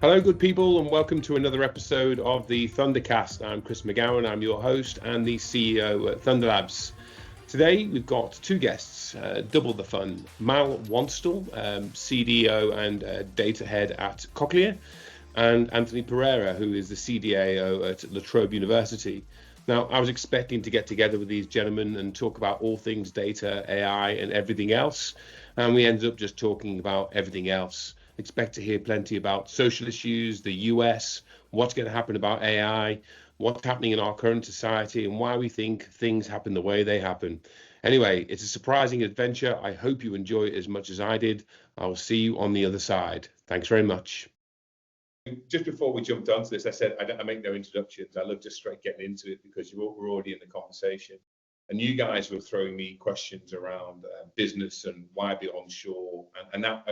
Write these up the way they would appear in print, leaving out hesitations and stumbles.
Hello, good people, and welcome to another episode of the ThunderCast. I'm Chris McGowan, I'm your host and the CEO at Thunder Labs. Today, we've got two guests, double the fun. Mal Wanstall, CDAO and data head at Cochlear, and Anthony Perera, who is the CDAO at Trobe University. Now, I was expecting to get together with these gentlemen and talk about all things data, AI, and everything else, and we ended up just talking about everything else. Expect to hear plenty about social issues, the US, what's going to happen about AI, what's happening in our current society, and why we think things happen the way they happen. Anyway, it's a surprising adventure. I hope you enjoy it as much as I did. I will see you on the other side. Thanks very much. Just before we jumped onto this, I said I make no introductions. I love just straight getting into it because we're already in the conversation. And you guys were throwing me questions around business and why be onshore. And that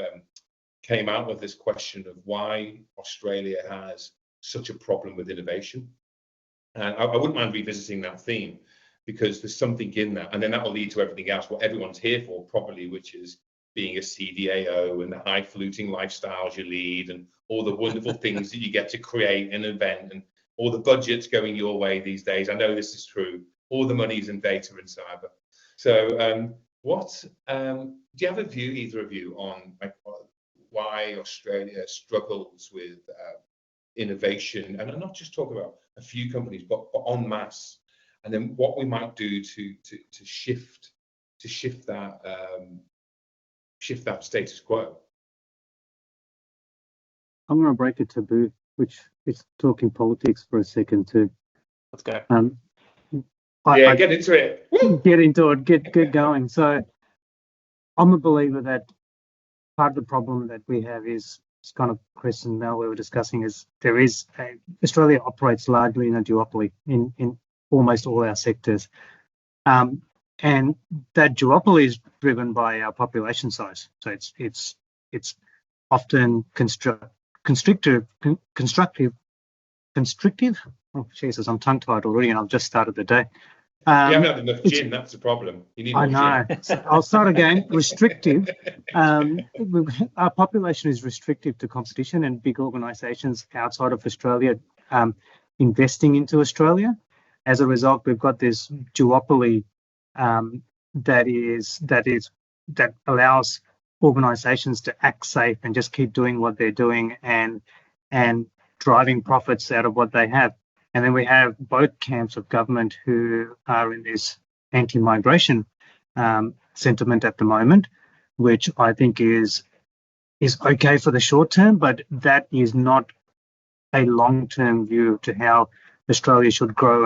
came out of this question of why Australia has such a problem with innovation. And I wouldn't mind revisiting that theme because there's something in that. And then that will lead to everything else, what everyone's here for probably, which is being a CDAO and the highfalutin lifestyles you lead and all the wonderful things that you get to create and invent and all the budgets going your way these days. I know this is true. All the money's in data and cyber. So do you have a view, either of you, on why Australia struggles with innovation, and I'm not just talking about a few companies, but en masse, and then what we might do to shift that status quo? I'm going to break a taboo, which is talking politics for a second too. Let's go. Get into it. Woo! Get into it. Get going. So, I'm a believer that part of the problem that we have is kind of Chris and Mel we were discussing is Australia operates largely in a duopoly in almost all our sectors, and that duopoly is driven by our population size. So it's often constrictive. Oh Jesus, I'm tongue tied already, and I've just started the day. You haven't had enough gin, that's the problem. You need more I know. So I'll start again. Restrictive. Our population is restrictive to competition and big organisations outside of Australia investing into Australia. As a result, we've got this duopoly that allows organisations to act safe and just keep doing what they're doing and driving profits out of what they have. And then we have both camps of government who are in this anti-migration sentiment at the moment, which I think is okay for the short term, but that is not a long-term view to how Australia should grow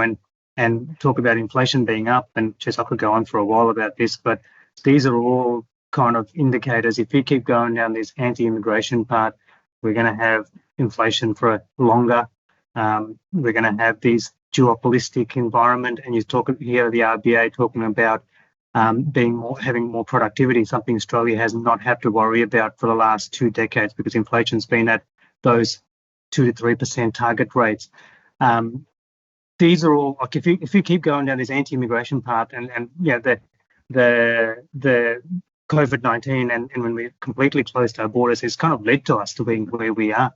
and talk about inflation being up. And just I could go on for a while about this, but these are all kind of indicators. If we keep going down this anti-immigration path, we're going to have inflation for longer. We're going to have this duopolistic environment, and you hear the RBA talking about having more productivity, something Australia has not had to worry about for the last 2 decades because inflation's been at those 2 to 3% target rates. These are all like if you keep going down this anti-immigration path, and the COVID-19 and when we completely closed our borders, it's kind of led to us to being where we are.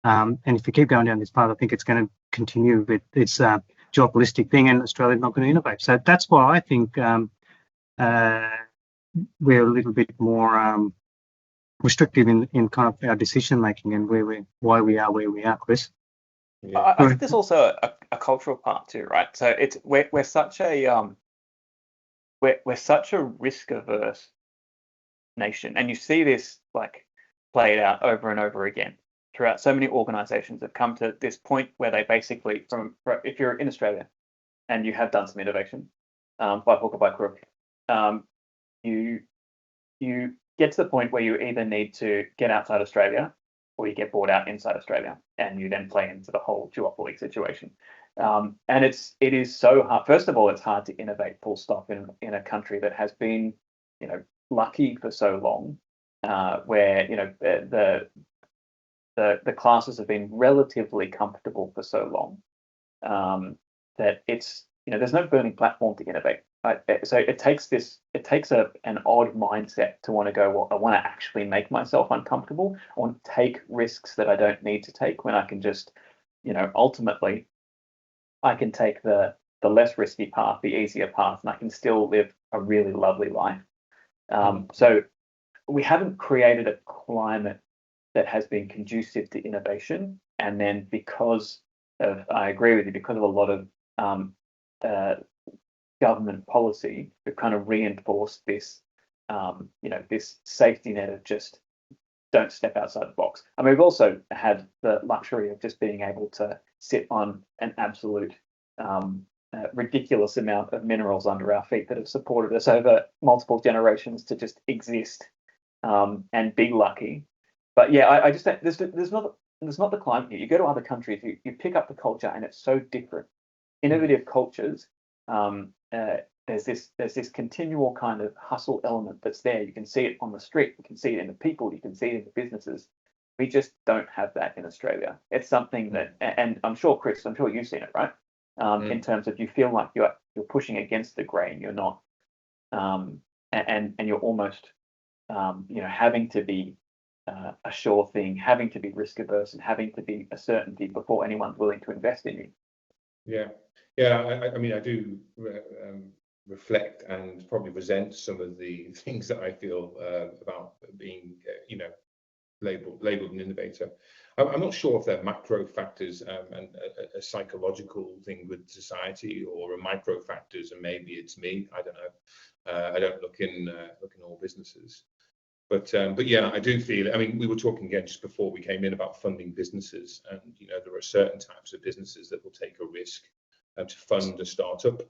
And if we keep going down this path, I think it's going to continue with this duopolistic thing, and Australia's not going to innovate. So that's why I think we're a little bit more restrictive in kind of our decision making and why we are where we are, Chris. Yeah. I think there's also a cultural part too, right? So we're such a we're such a risk averse nation, and you see this like played out over and over again throughout. So many organizations have come to this point where they basically, if you're in Australia and you have done some innovation by hook or by crook, you get to the point where you either need to get outside Australia or you get bought out inside Australia, and you then play into the whole duopoly situation. And it is so hard. First of all, it's hard to innovate full stop in a country that has been, lucky for so long, where the classes have been relatively comfortable for so long, that it's there's no burning platform to innovate. so it takes an odd mindset to want to go, well, I want to actually make myself uncomfortable. I want to take risks that I don't need to take when I can just, ultimately I can take the less risky path, the easier path, and I can still live a really lovely life. So we haven't created a climate that has been conducive to innovation. And then I agree with you, because of a lot of government policy, we've kind of reinforced this, this safety net of just don't step outside the box. I mean, we've also had the luxury of just being able to sit on an absolute ridiculous amount of minerals under our feet that have supported us over multiple generations to just exist and be lucky. But yeah, I just think there's not the climate here. You go to other countries, you pick up the culture, and it's so different. Innovative cultures, there's this continual kind of hustle element that's there. You can see it on the street, you can see it in the people, you can see it in the businesses. We just don't have that in Australia. It's something that, and I'm sure, Chris, you've seen it, right? In terms of, you feel like you're pushing against the grain. You're not, and you're almost, having to be a sure thing, having to be risk averse, and having to be a certainty before anyone's willing to invest in you. Yeah. I mean, I do reflect and probably resent some of the things that I feel about being, labeled an innovator. I'm not sure if they're macro factors and a psychological thing with society, or a micro factors, and maybe it's me. I don't know. I don't look in all businesses. But yeah, I do feel. I mean, we were talking again just before we came in about funding businesses, and there are certain types of businesses that will take a risk to fund a startup,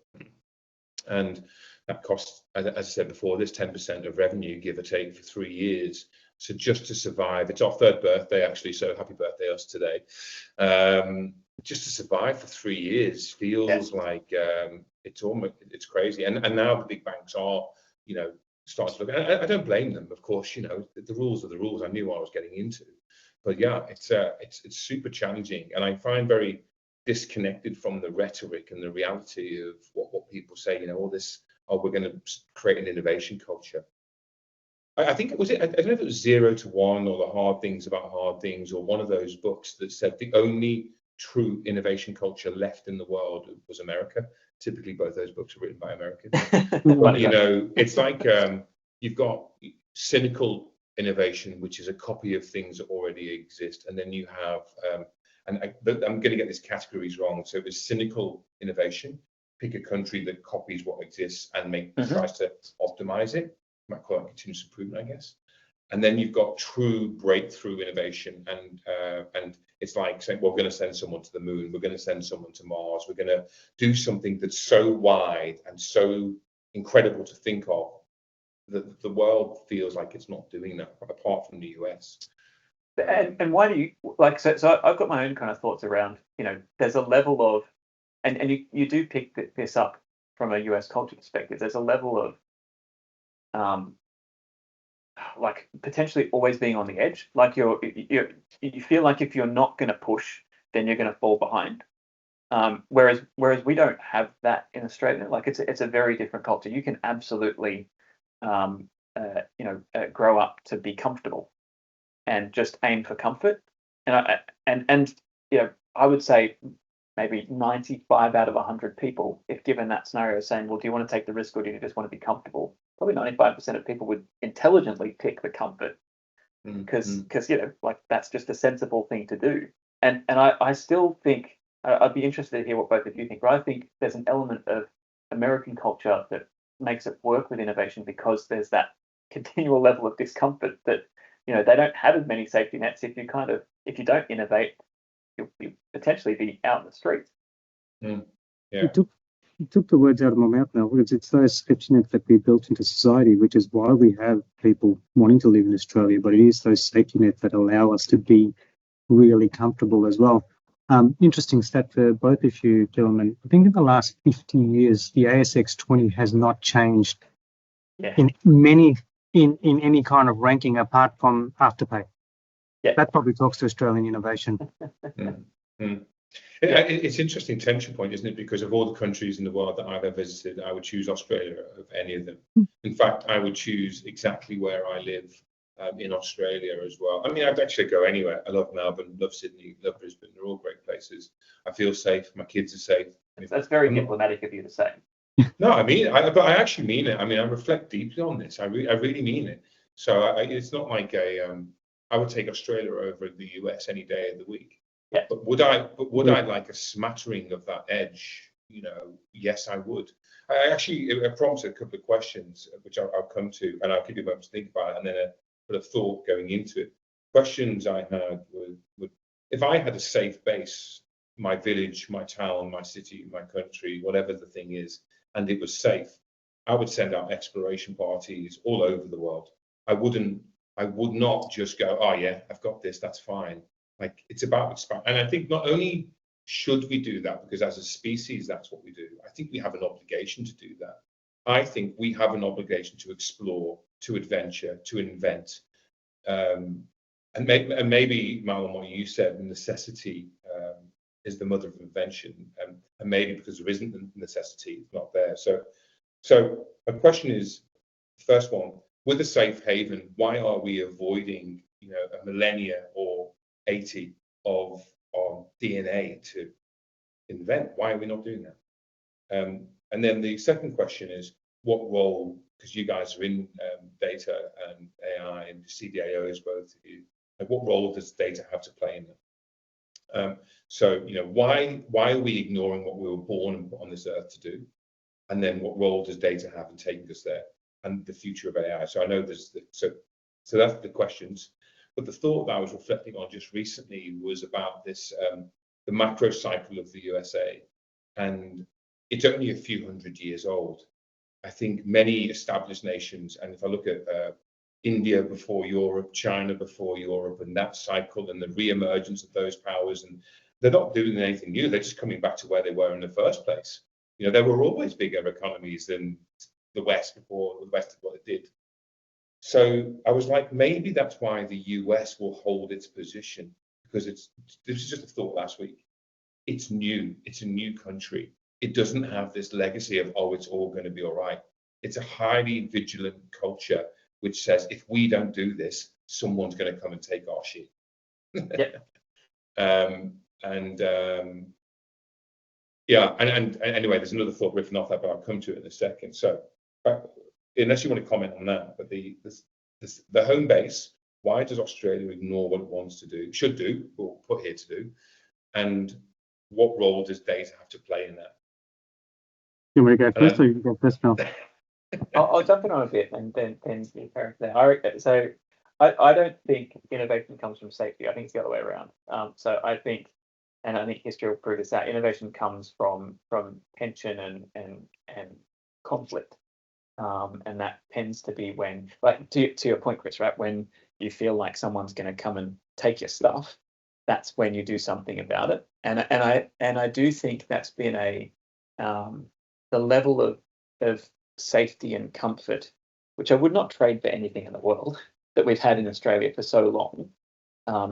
and that costs, as I said before, this 10% of revenue, give or take, for 3 years. So just to survive, it's our third birthday actually, so happy birthday us today. Just to survive for 3 years feels like it's crazy, and now the big banks are start to look. I don't blame them, of course. The rules are the rules. I knew what I was getting into, but yeah, it's super challenging, and I find very disconnected from the rhetoric and the reality of what people say. All this, we're going to create an innovation culture. I think it was. I don't know if it was 0 to 1 or the hard things about hard things, or one of those books that said the only true innovation culture left in the world was America. Typically, both those books are written by Americans. But, it's like you've got cynical innovation, which is a copy of things that already exist, and then you have, I'm going to get these categories wrong. So there's cynical innovation. Pick a country that copies what exists and tries to optimize it. Might call it continuous improvement, I guess. And then you've got true breakthrough innovation, and it's like saying, we're going to send someone to the moon, we're going to send someone to Mars, we're going to do something that's so wide and so incredible to think of that the world feels like it's not doing that, apart from the US. And why do you like? So I've got my own kind of thoughts around. There's a level of, and you do pick this up from a US culture perspective. There's a level of like potentially always being on the edge, like you feel like if you're not going to push, then you're going to fall behind. Whereas we don't have that in Australia. Like it's a very different culture. You can absolutely grow up to be comfortable and just aim for comfort. And I would say maybe 95 out of 100 people, if given that scenario, saying, well, do you want to take the risk or do you just want to be comfortable? Probably 95% of people would intelligently pick the comfort, because like that's just a sensible thing to do. And I still think I'd be interested to hear what both of you think. But I think there's an element of American culture that makes it work with innovation, because there's that continual level of discomfort that they don't have as many safety nets. If you don't innovate, you'll potentially be out in the streets. Yeah. You took the words out of my mouth now, because it's those safety nets that we built into society, which is why we have people wanting to live in Australia. But it is those safety nets that allow us to be really comfortable as well. Interesting stat for both of you gentlemen. I think in the last 50 years, the ASX 20 has not changed in any kind of ranking apart from Afterpay. Yeah. That probably talks to Australian innovation. It's interesting tension point, isn't it? Because of all the countries in the world that I've ever visited, I would choose Australia of any of them. In fact, I would choose exactly where I live in Australia as well. I mean, I'd actually go anywhere. I love Melbourne, love Sydney, love Brisbane. They're all great places. I feel safe. My kids are safe. That's very diplomatic of you to say. No, I mean, but I actually mean it. I mean, I reflect deeply on this. I really mean it. So it's not like I would take Australia over the US any day of the week. Yeah. But would I like a smattering of that edge? You know, yes, I would. I prompted a couple of questions, which I'll come to, and I'll give you a moment to think about it, and then put a thought going into it. Questions I had would if I had a safe base, my village, my town, my city, my country, whatever the thing is, and it was safe, I would send out exploration parties all over the world. I would not just go, oh yeah, I've got this, that's fine. Like, it's about expand. And I think not only should we do that, because as a species, that's what we do. I think we have an obligation to do that. I think we have an obligation to explore, to adventure, to invent. And maybe, Mal, what you said, necessity is the mother of invention. And maybe because there isn't the necessity, it's not there. So a question is, first one, with a safe haven, why are we avoiding, a millennia or 80 of DNA to invent? Why are we not doing that? And then the second question is, what role, because you guys are in data and AI and CDAOs, both of you, like what role does data have to play in that? So, why are we ignoring what we were born and put on this earth to do? And then what role does data have in taking us there and the future of AI? So I know so that's the questions. But the thought that I was reflecting on just recently was about this, the macro cycle of the USA. And it's only a few hundred years old. I think many established nations, and if I look at India before Europe, China before Europe, and that cycle and the re-emergence of those powers, and they're not doing anything new. They're just coming back to where they were in the first place. There were always bigger economies than the West before the West did what it did. So I was like, maybe that's why the US will hold its position, because this is just a thought last week. It's new. It's a new country. It doesn't have this legacy of, oh, it's all going to be all right. It's a highly vigilant culture which says, if we don't do this, someone's going to come and take our shit. Yeah. And anyway, there's another thought riffing off that, but I'll come to it in a second. So unless you want to comment on that, but the home base, why does Australia ignore what it wants to do, should do, or put here to do? And what role does data have to play in that? You want to go first, or you can go first, Mel? I'll jump in on a bit and then you carry there. So I don't think innovation comes from safety. I think it's the other way around. So I think history will prove this out. Innovation comes from tension and conflict. And that tends to be when, like to your point, Chris, right? When you feel like someone's going to come and take your stuff, that's when you do something about it. And I do think that's been the level of safety and comfort, which I would not trade for anything in the world, that we've had in Australia for so long,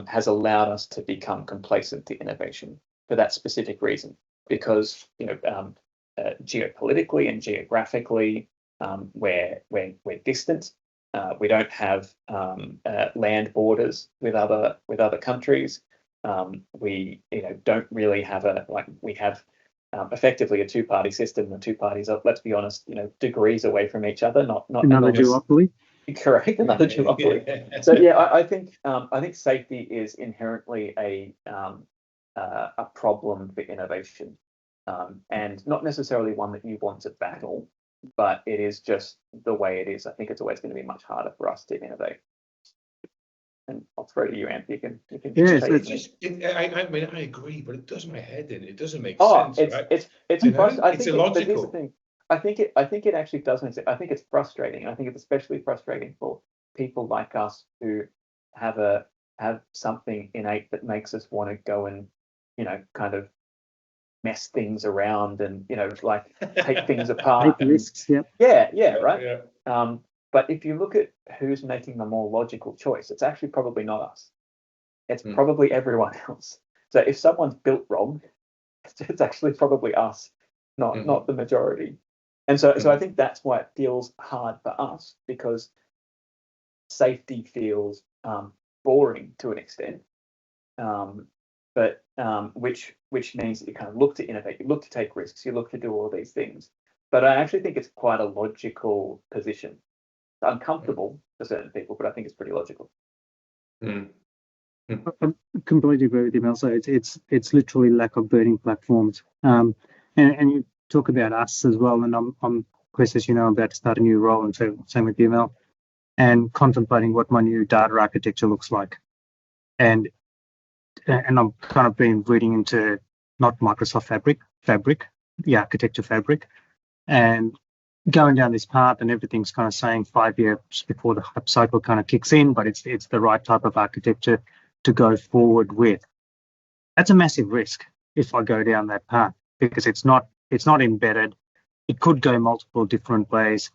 has allowed us to become complacent to innovation for that specific reason. Because geopolitically and geographically, we're distant. We don't have land borders with other countries. We don't really have we have effectively a two-party system. The two parties are, let's be honest, degrees away from each other. Not another duopoly. Correct, another duopoly. So yeah, I think safety is inherently a problem for innovation, and not necessarily one that you want to battle, but it is just the way it is. I think it's always going to be much harder for us to innovate. And I'll throw to you, Anth. You can. Yes, I mean, I agree, but it does my head in. It doesn't make sense. It's illogical. But here's the thing. I think it actually does make sense. I think it's frustrating, and I think it's especially frustrating for people like us who have something innate that makes us want to go and kind of mess things around and like take things apart. Take risks. Right. Yeah. But if you look at who's making the more logical choice, it's actually probably not us. It's probably everyone else. So if someone's built wrong, it's actually probably us, not the majority. And so I think that's why it feels hard for us, because safety feels boring to an extent, but which means that you kind of look to innovate, you look to take risks, you look to do all these things. But I actually think it's quite a logical position. It's uncomfortable for certain people, but I think it's pretty logical. I completely agree with you, Mel. So it's literally lack of burning platforms. And you talk about us as well. And I'm Chris, as you know, I'm about to start a new role, and so same with you, Mel, and contemplating what my new data architecture looks like. And I'm kind of been reading into not Microsoft Fabric, the architecture Fabric, and going down this path, and everything's kind of saying 5 years before the hype cycle kind of kicks in, but it's the right type of architecture to go forward with. That's a massive risk if I go down that path, because it's not embedded. It could go multiple different ways.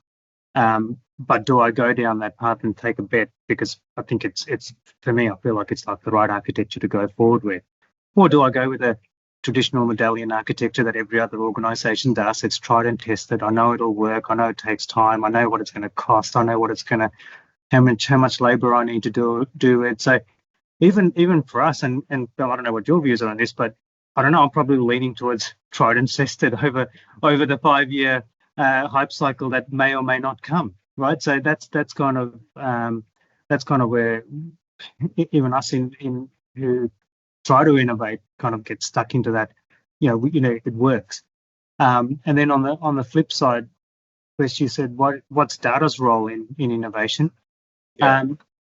But do I go down that path and take a bet? Because I think it's for me, I feel like it's like the right architecture to go forward with. Or do I go with a traditional medallion architecture that every other organization does? It's tried and tested. I know it'll work. I know it takes time. I know what it's going to cost. I know what it's going to, how much labor I need to do it. So even for us, and Bill, I don't know what your views are on this, but I don't know, I'm probably leaning towards tried and tested over the 5 year hype cycle that may or may not come, right? So that's kind of where even us in who try to innovate kind of get stuck into that. It works. And then on the flip side, Chris, you said what's data's role in innovation? Yeah.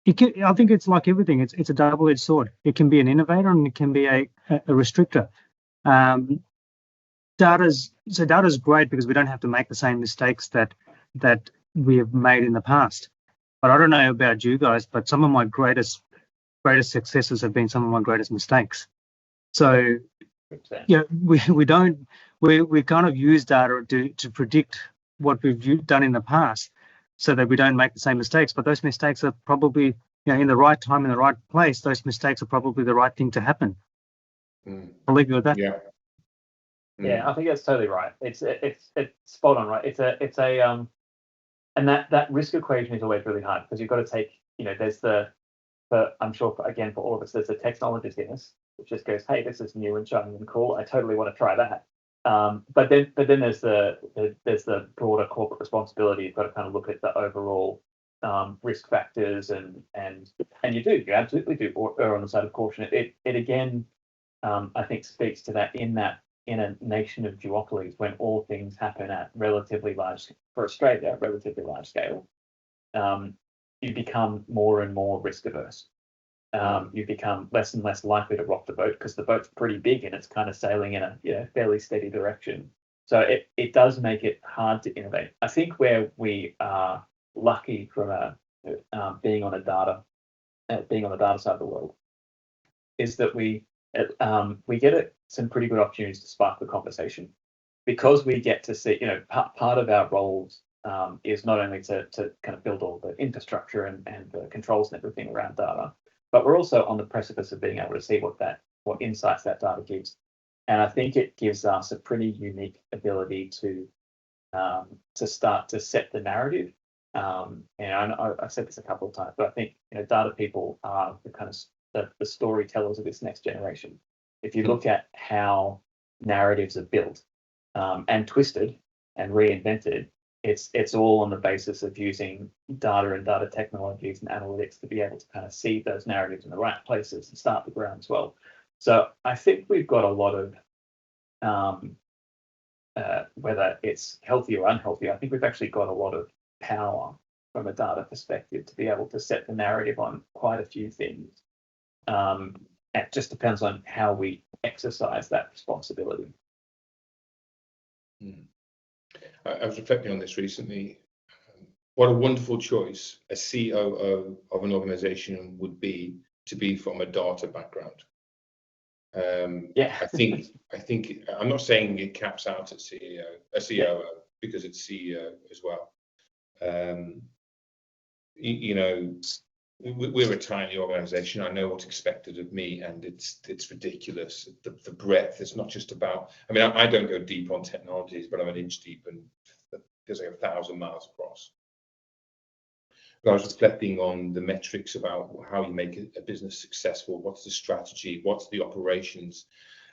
I think it's like everything. It's a double-edged sword. It can be an innovator and it can be a restrictor. Data's great because we don't have to make the same mistakes that we have made in the past. But I don't know about you guys, but some of my greatest successes have been some of my greatest mistakes. So we kind of use data to predict what we've done in the past, so that we don't make the same mistakes. But those mistakes are probably, in the right time, in the right place, those mistakes are probably the right thing to happen. I'll leave you with that. Yeah. Yeah, I think that's totally right. It's spot on, right? It's a and that risk equation is always really hard, because you've got to take, there's I'm sure for all of us, there's the technologist in us, which just goes, hey, this is new and shiny and cool. I totally want to try that. But then there's the broader corporate responsibility. You've got to kind of look at the overall risk factors, and you absolutely do err on the side of caution. It again, I think, speaks to that in a nation of duopolies, when all things happen at relatively large scale, you become more and more risk averse. You become less and less likely to rock the boat, because the boat's pretty big and it's kind of sailing in a fairly steady direction. So it does make it hard to innovate. I think where we are lucky from being on the data side of the world is that we get some pretty good opportunities to spark the conversation, because we get to see, part of our roles is not only to kind of build all the infrastructure and the controls and everything around data, but we're also on the precipice of being able to see what insights that data gives. And I think it gives us a pretty unique ability to start to set the narrative. And I've said this a couple of times, but I think data people are the kind of the storytellers of this next generation. If you look at how narratives are built and twisted and reinvented, it's all on the basis of using data and data technologies and analytics to be able to kind of see those narratives in the right places and start the ground as well. So I think we've got a lot of, whether it's healthy or unhealthy, I think we've actually got a lot of power from a data perspective to be able to set the narrative on quite a few things. It just depends on how we exercise that responsibility. I was reflecting on this recently. What a wonderful choice a COO of an organization would be to be from a data background. I think I'm not saying it caps out at COO, because it's CEO as well. we're a tiny organization. I know what's expected of me, and it's ridiculous. The breadth. It's not just about, I mean, I don't go deep on technologies, but I'm an inch deep, and there's like 1,000 miles across. But I was reflecting on the metrics about how you make a business successful. What's the strategy? What's the operations?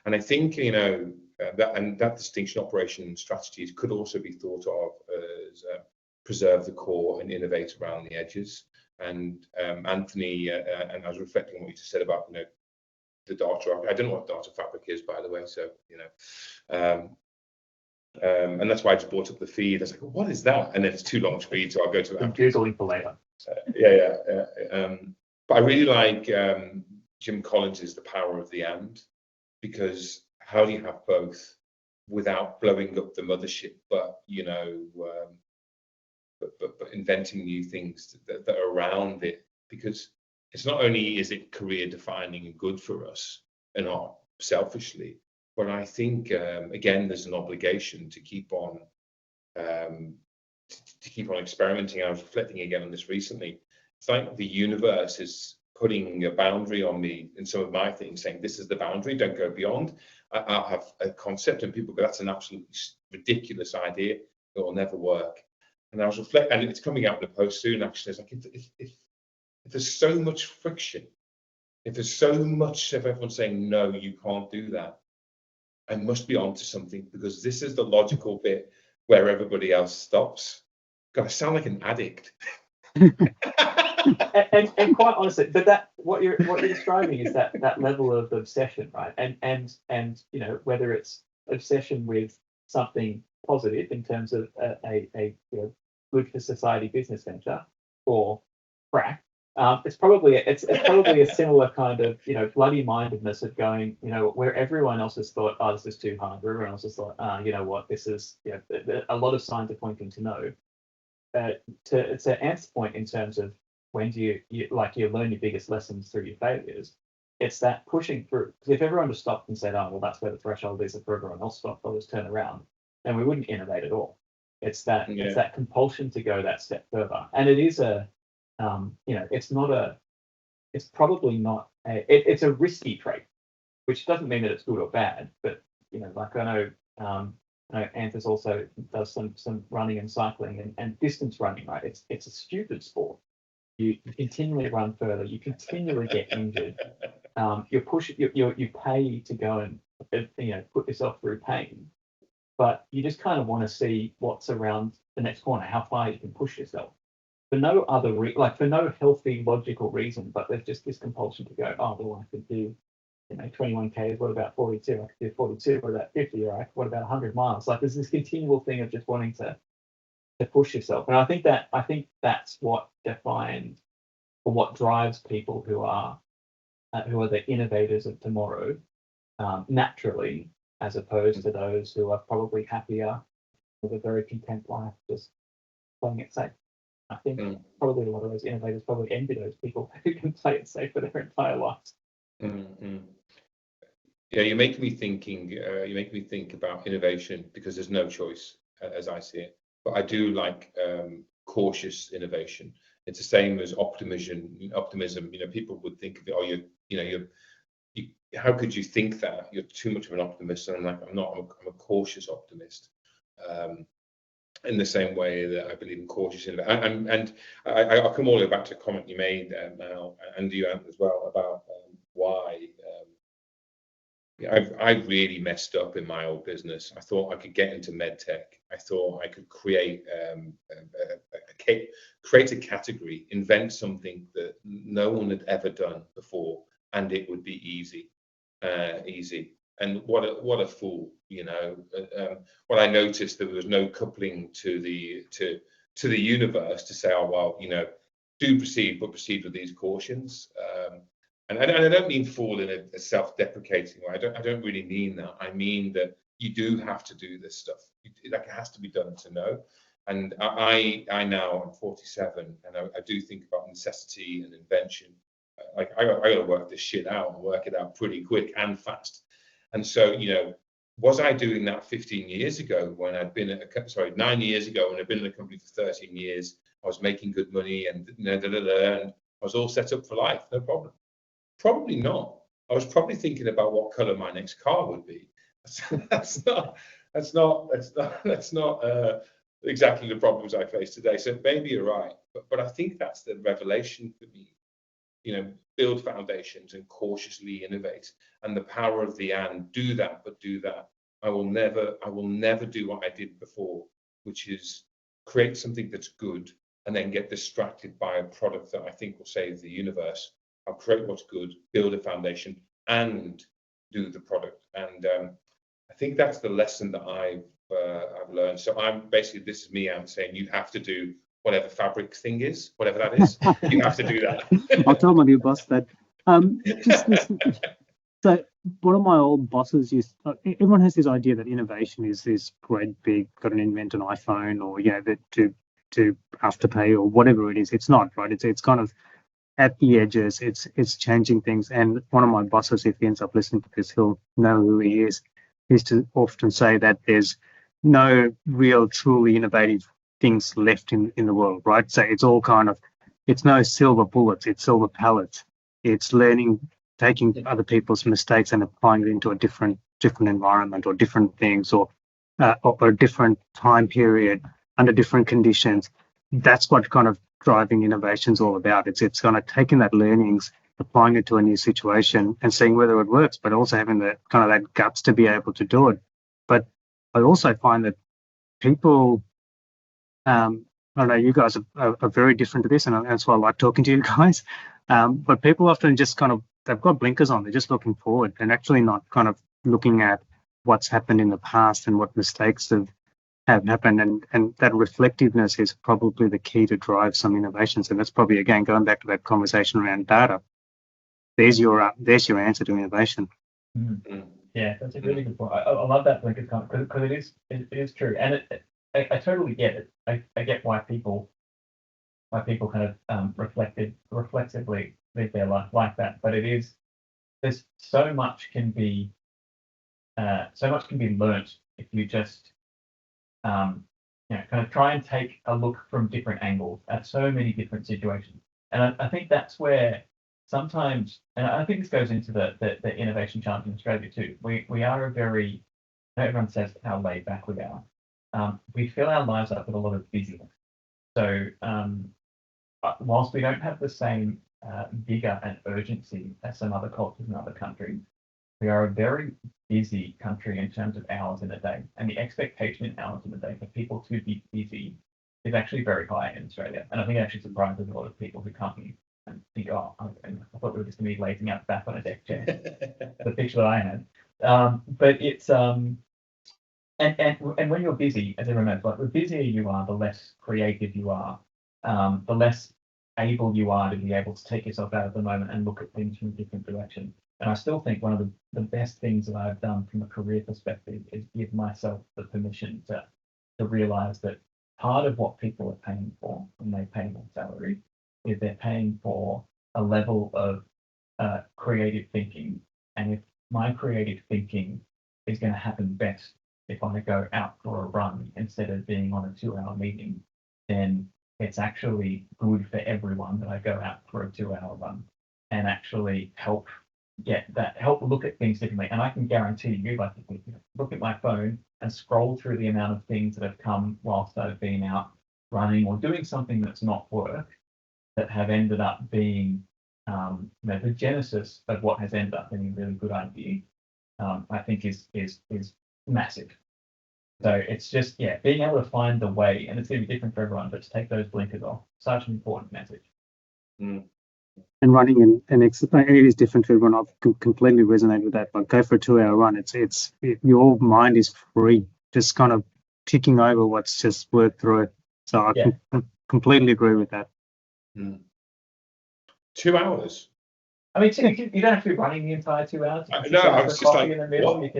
And I think, you know, that distinction, operation and strategies, could also be thought of as preserve the core and innovate around the edges. And Anthony, and I was reflecting on what you just said about, you know, the data. I don't know what data fabric is, by the way. So, you know, and that's why I just brought up the feed. I was like, well, what is that? And then it's too long to read, so I'll go to it. I'm Googling for later. But I really like Jim Collins' The Power of the And, because how do you have both without blowing up the mothership, but, you know, but inventing new things that are around it? Because it's not only is it career defining and good for us and not selfishly, but I think again there's an obligation to keep on experimenting. I was reflecting again on this recently. It's like the universe is putting a boundary on me in some of my things, saying this is the boundary, don't go beyond. I'll have a concept and people go, that's an absolutely ridiculous idea, it will never work. And I was reflecting, and it's coming out in a post soon actually. It's like if there's so much friction, if there's so much of everyone saying no, you can't do that, I must be onto something, because this is the logical bit where everybody else stops. God, I sound like an addict. and quite honestly, but that what you're describing is that level of obsession, right? And you know, whether it's obsession with something positive in terms of a you know, good for society business venture, or crack, it's probably a similar kind of, you know, bloody mindedness of going, you know, where everyone else has thought, oh, this is too hard, where everyone else has thought, you know what, this is, you know, a lot of signs are pointing to no. To Ant's point in terms of when do you learn your biggest lessons through your failures, it's that pushing through. Because if everyone just stopped and said, oh, well, that's where the threshold is for everyone else, stop, I'll just turn around, then we wouldn't innovate at all. It's that it's that compulsion to go that step further. And it is a you know, it's probably not it's a risky trait, which doesn't mean that it's good or bad, but you know, like I know Anthony also does some running and cycling and distance running, right? It's a stupid sport. You continually run further, you continually get injured. You pay to go and, you know, put yourself through pain, but you just kind of want to see what's around the next corner, how far you can push yourself. For no other for no healthy, logical reason, but there's just this compulsion to go, oh, well, I could do, you know, 21K, what about 42? I could do 42, what about 50, right? What about 100 miles? Like, there's this continual thing of just wanting to push yourself. And I think that's what defines, or what drives people who are the innovators of tomorrow, naturally, as opposed to those who are probably happier with a very content life, just playing it safe. I think probably a lot of those innovators probably envy those people who can play it safe for their entire lives. Mm-hmm. Yeah, you make me think about innovation, because there's no choice as I see it. But I do like cautious innovation. It's the same as optimism. You know, people would think of it, oh, you how could you think that? You're too much of an optimist. And I'm like, I'm not. I'm a cautious optimist. In the same way that I believe in cautious innovation. And I'll come all the way back to a comment you made, Mal, and you, Ant, as well, about why I really messed up in my old business. I thought I could get into medtech. I thought I could create a category, invent something that no one had ever done before, and it would be easy. And what a fool, you know. What I noticed, there was no coupling to the universe to say, oh well, you know, do proceed, but proceed with these cautions. And I don't mean fall in a self-deprecating way. I don't really mean that. I mean that you do have to do this stuff. Like, it has to be done to know. And I now, I'm 47, and I do think about necessity and invention. Like, I got to work this shit out and work it out pretty quick and fast. And so, you know, was I doing that 15 years ago when I'd been at 9 years ago when I'd been in a company for 13 years? I was making good money and I was all set up for life, no problem. Probably not. I was probably thinking about what color my next car would be. That's not exactly the problems I face today. So maybe you're right, but I think that's the revelation for me. Build foundations and cautiously innovate, and the power of the and. Do that, but do that. I will never do what I did before, which is create something that's good and then get distracted by a product that I think will save the universe. I'll create what's good, build a foundation, and do the product. And I think that's the lesson that I've learned. So this is me out saying you have to do whatever fabric thing is, whatever that is. You have to do that. I'll tell my new boss that. So one of my old bosses everyone has this idea that innovation is this great big, got to invent an iPhone or that to Afterpay or whatever it is. It's not, right? It's kind of at the edges. It's changing things. And one of my bosses, if he ends up listening to this, he'll know who he is. He used to often say that there's no real truly innovative things left in the world, right? So it's all it's no silver bullets, it's silver pellets. It's learning, taking other people's mistakes and applying it into a different environment or different things or a different time period under different conditions. That's what kind of driving innovation is all about. It's kind of taking that learnings, applying it to a new situation and seeing whether it works, but also having that guts to be able to do it. But I also find that people, I don't know, you guys are very different to this, and that's why I like talking to you guys. But people often just they've got blinkers on. They're just looking forward and actually not kind of looking at what's happened in the past and what mistakes have happened. And that reflectiveness is probably the key to drive some innovations. And that's probably, again, going back to that conversation around data. There's your answer to innovation. Mm-hmm. Yeah, that's a really good point. I love that blinkers comment because it is true, and I totally get it. I get why people kind of reflexively live their life like that. But there's so much can be learnt if you just kind of try and take a look from different angles at so many different situations. And I think that's where sometimes, and I think this goes into the innovation challenge in Australia too. We are everyone says how laid back we are. We fill our lives up with a lot of busyness. So whilst we don't have the same vigor and urgency as some other cultures in other countries, we are a very busy country in terms of hours in a day. And the expectation in hours in a day for people to be busy is actually very high in Australia. And I think it actually surprises a lot of people who come here and think, oh, I thought we were just going to be lazing out back on a deck chair. The picture that I had. But it's and when you're busy, as everyone knows, like the busier you are, the less creative you are, the less able you are to be able to take yourself out of the moment and look at things from a different direction. And I still think one of the best things that I've done from a career perspective is give myself the permission to realize that part of what people are paying for when they pay their salary is they're paying for a level of creative thinking. And if my creative thinking is going to happen best if I go out for a run instead of being on a 2-hour meeting, then it's actually good for everyone that I go out for a 2-hour run and actually help look at things differently. And I can guarantee you, like, look at my phone and scroll through the amount of things that have come whilst I've been out running or doing something that's not work, that have ended up being the genesis of what has ended up being a really good idea. I think is massive. So it's just being able to find the way, and it's going to be different for everyone, but to take those blinkers off, such an important message. And running and it is different for everyone. I've completely resonated with that. But go for a 2-hour run. Your mind is free, just kind of ticking over what's just worked through it. So I completely agree with that. 2 hours. I mean, you don't have to be running the entire 2 hours. No, I was just like, in the middle. What?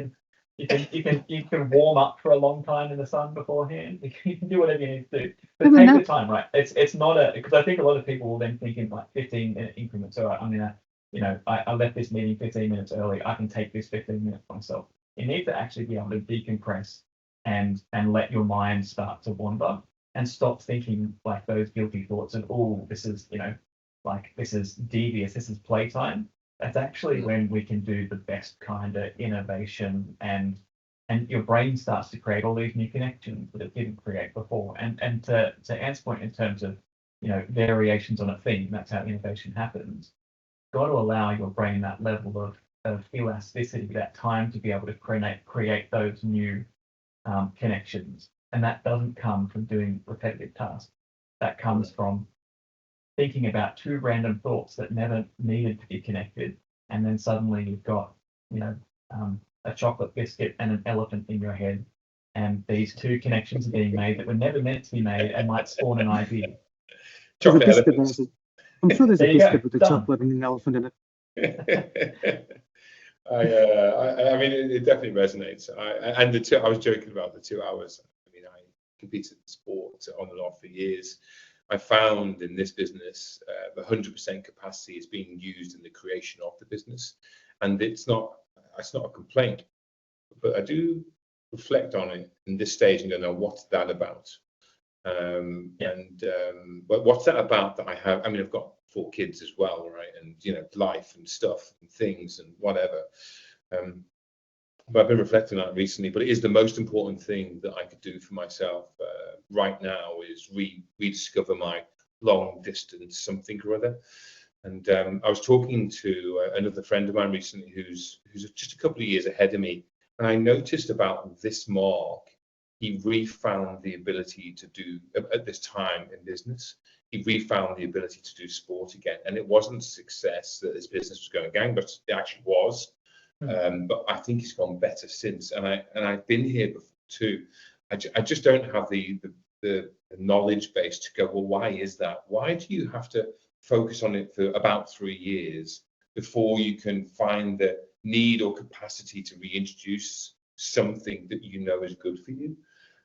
You can warm up for a long time in the sun beforehand. You can do whatever you need to do, but take the time, right? It's not because I think a lot of people will then think in like 15-minute increments. So I'm gonna, I left this meeting 15 minutes early. I can take this 15 minutes myself. You need to actually be able to decompress and let your mind start to wander and stop thinking like those guilty thoughts of, oh, this is like this is devious, this is playtime, that's actually when we can do the best kind of innovation, and your brain starts to create all these new connections that it didn't create before. And to Ant's point in terms of, variations on a theme, that's how innovation happens. Got to allow your brain that level of elasticity, that time to be able to create those new connections. And that doesn't come from doing repetitive tasks. That comes from thinking about two random thoughts that never needed to be connected, and then suddenly you've got, a chocolate biscuit and an elephant in your head, and these two connections are being made that were never meant to be made and might spawn an idea. Chocolate elephants. I'm sure there's a There you biscuit go. with a Done. chocolate and an elephant in it. I mean, it definitely resonates. I was joking about the 2 hours. I mean, I competed in sport on and off for years. I found in this business, the 100% capacity is being used in the creation of the business, and it's not a complaint, but I do reflect on it in this stage and go, no, what's that about? But what's that about that I have? I mean, I've got 4 kids as well, right? And life and stuff and things and whatever. But I've been reflecting on that recently. But it is the most important thing that I could do for myself right now is rediscover my long distance something or other. And I was talking to another friend of mine recently who's just a couple of years ahead of me, and I noticed about this mark. He refound the ability to do, at this time in business, he refound the ability to do sport again. And it wasn't success that his business was going gangbusters. It actually was. But I think it's gone better since. And I've been here before too. I just don't have the knowledge base to go, well, why is that? Why do you have to focus on it for about 3 years before you can find the need or capacity to reintroduce something that is good for you?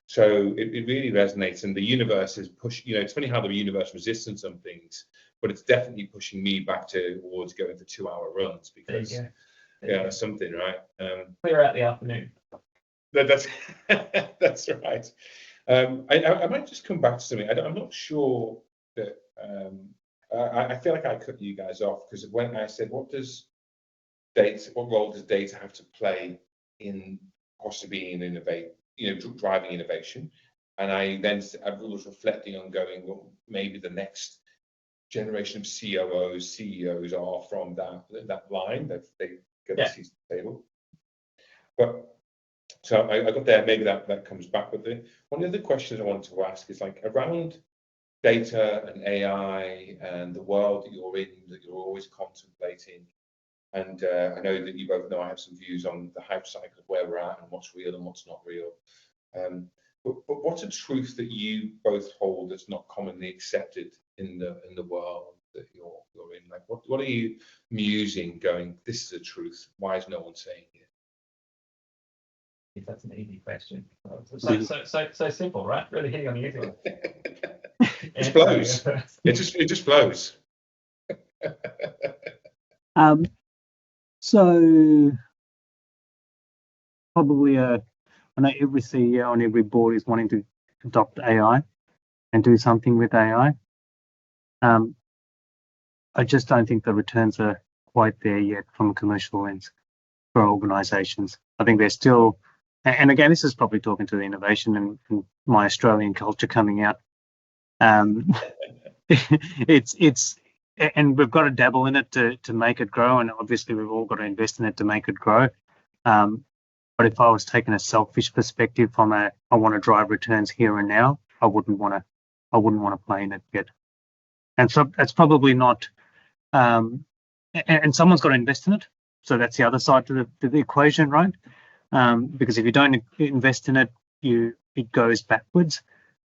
So it really resonates, and the universe is it's funny how the universe resists in some things, but it's definitely pushing me back towards going for 2-hour runs because that's something, right? Clear out the afternoon. That's that's right. I might just come back to something. I'm not sure that I feel like I cut you guys off because when I said what role does data have to play in possibly in innovate, driving innovation, and I was reflecting on going, well, maybe the next generation of COOs, CEOs are from that line that they get the seats at the table. But so I got there. Maybe that comes back. But one of the questions I wanted to ask is like around data and AI and the world that you're in, that you're always contemplating. And I know that you both know I have some views on the hype cycle of where we're at and what's real and what's not real. But what's a truth that you both hold that's not commonly accepted in the world that you're in? Like what are you musing, going, this is a truth? Why is no one saying it? If that's an easy question. So simple, right? Really hitting on the easy one. It just flows. It just flows. So probably I know every CEO and every board is wanting to adopt AI and do something with AI. I just don't think the returns are quite there yet from a commercial lens for organizations. I think they're still, and again, this is probably talking to the innovation and my Australian culture coming out. It's and we've got to dabble in it to make it grow, and obviously we've all got to invest in it to make it grow. But if I was taking a selfish perspective from I want to drive returns here and now, I wouldn't want to play in it yet. And so that's probably not. And someone's got to invest in it. So that's the other side to the equation, right? Because if you don't invest in it, it goes backwards.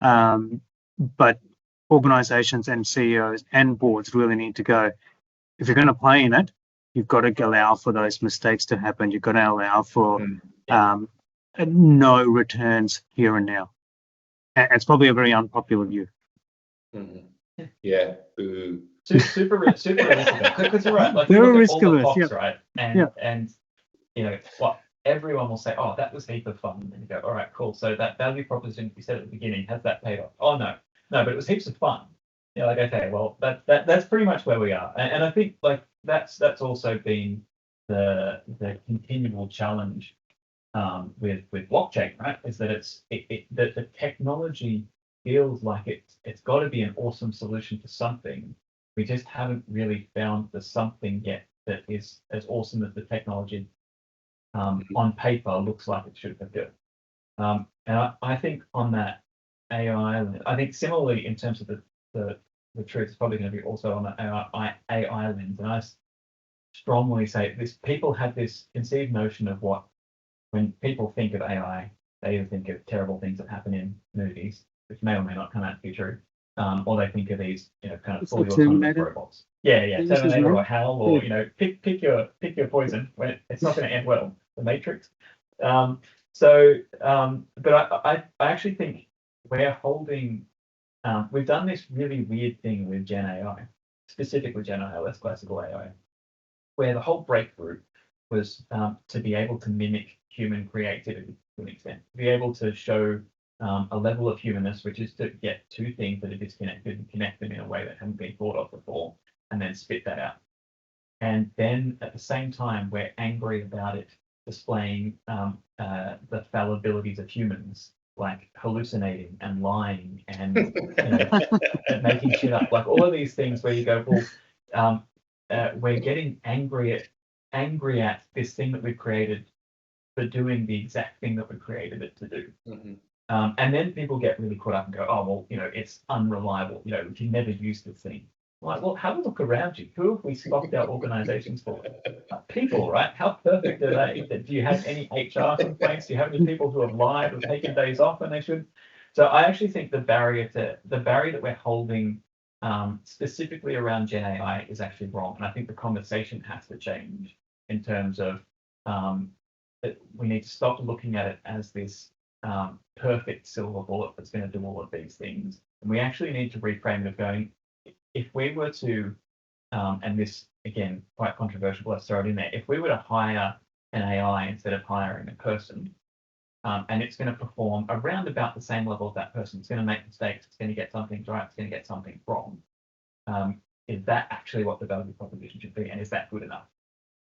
But organizations and CEOs and boards really need to go, if you're going to play in it, you've got to allow for those mistakes to happen. You've got to allow for no returns here and now. And it's probably a very unpopular view. Mm-hmm. Yeah. Boo. Super risky, because you're right. Like Very risky, yeah. Right? And what everyone will say, oh, that was heap of fun. And you go, all right, cool. So that value proposition you said at the beginning, has that paid off? Oh no, but it was heaps of fun. Yeah, like okay, well that's pretty much where we are, and I think like that's also been the continual challenge with blockchain, right? Is that that the technology feels like it's got to be an awesome solution to something. We just haven't really found the something yet that is as awesome as the technology on paper looks like it should have done. And I think on that AI, I think similarly in terms of the truth is probably going to be also on the AI lens. And I strongly say this: people have this conceived notion of what when people think of AI, they either think of terrible things that happen in movies, which may or may not come out to be true, or they think of these, kind of fully autonomous robots. Yeah, Terminator or HAL, or pick your poison when it's not going to end well. The Matrix. But I actually think we're holding. We've done this really weird thing with Gen AI, specifically Gen AI, less classical AI, where the whole breakthrough was to be able to mimic human creativity to an extent, to be able to show a level of humanness, which is to get two things that are disconnected and connect them in a way that haven't been thought of before, and then spit that out. And then at the same time, we're angry about it displaying the fallibilities of humans, like hallucinating and lying and making shit up, like all of these things where you go, well, we're getting angry at this thing that we've created for doing the exact thing that we created it to do. Mm-hmm. And then people get really caught up and go, oh, well, it's unreliable. We can never use this thing. Like, well, have a look around you. Who have we stocked our organizations for? People, right? How perfect are they? Do you have any HR complaints? Do you have any people who have lied or taken days off when they should? So I actually think the barrier that we're holding specifically around Gen AI is actually wrong. And I think the conversation has to change in terms of that we need to stop looking at it as this perfect silver bullet that's going to do all of these things. And we actually need to reframe it of going, if we were to, and this again, quite controversial, let's throw it in there. If we were to hire an AI instead of hiring a person, and it's going to perform around about the same level of that person, it's going to make mistakes, it's going to get something right, it's going to get something wrong. Is that actually what the value proposition should be? And is that good enough?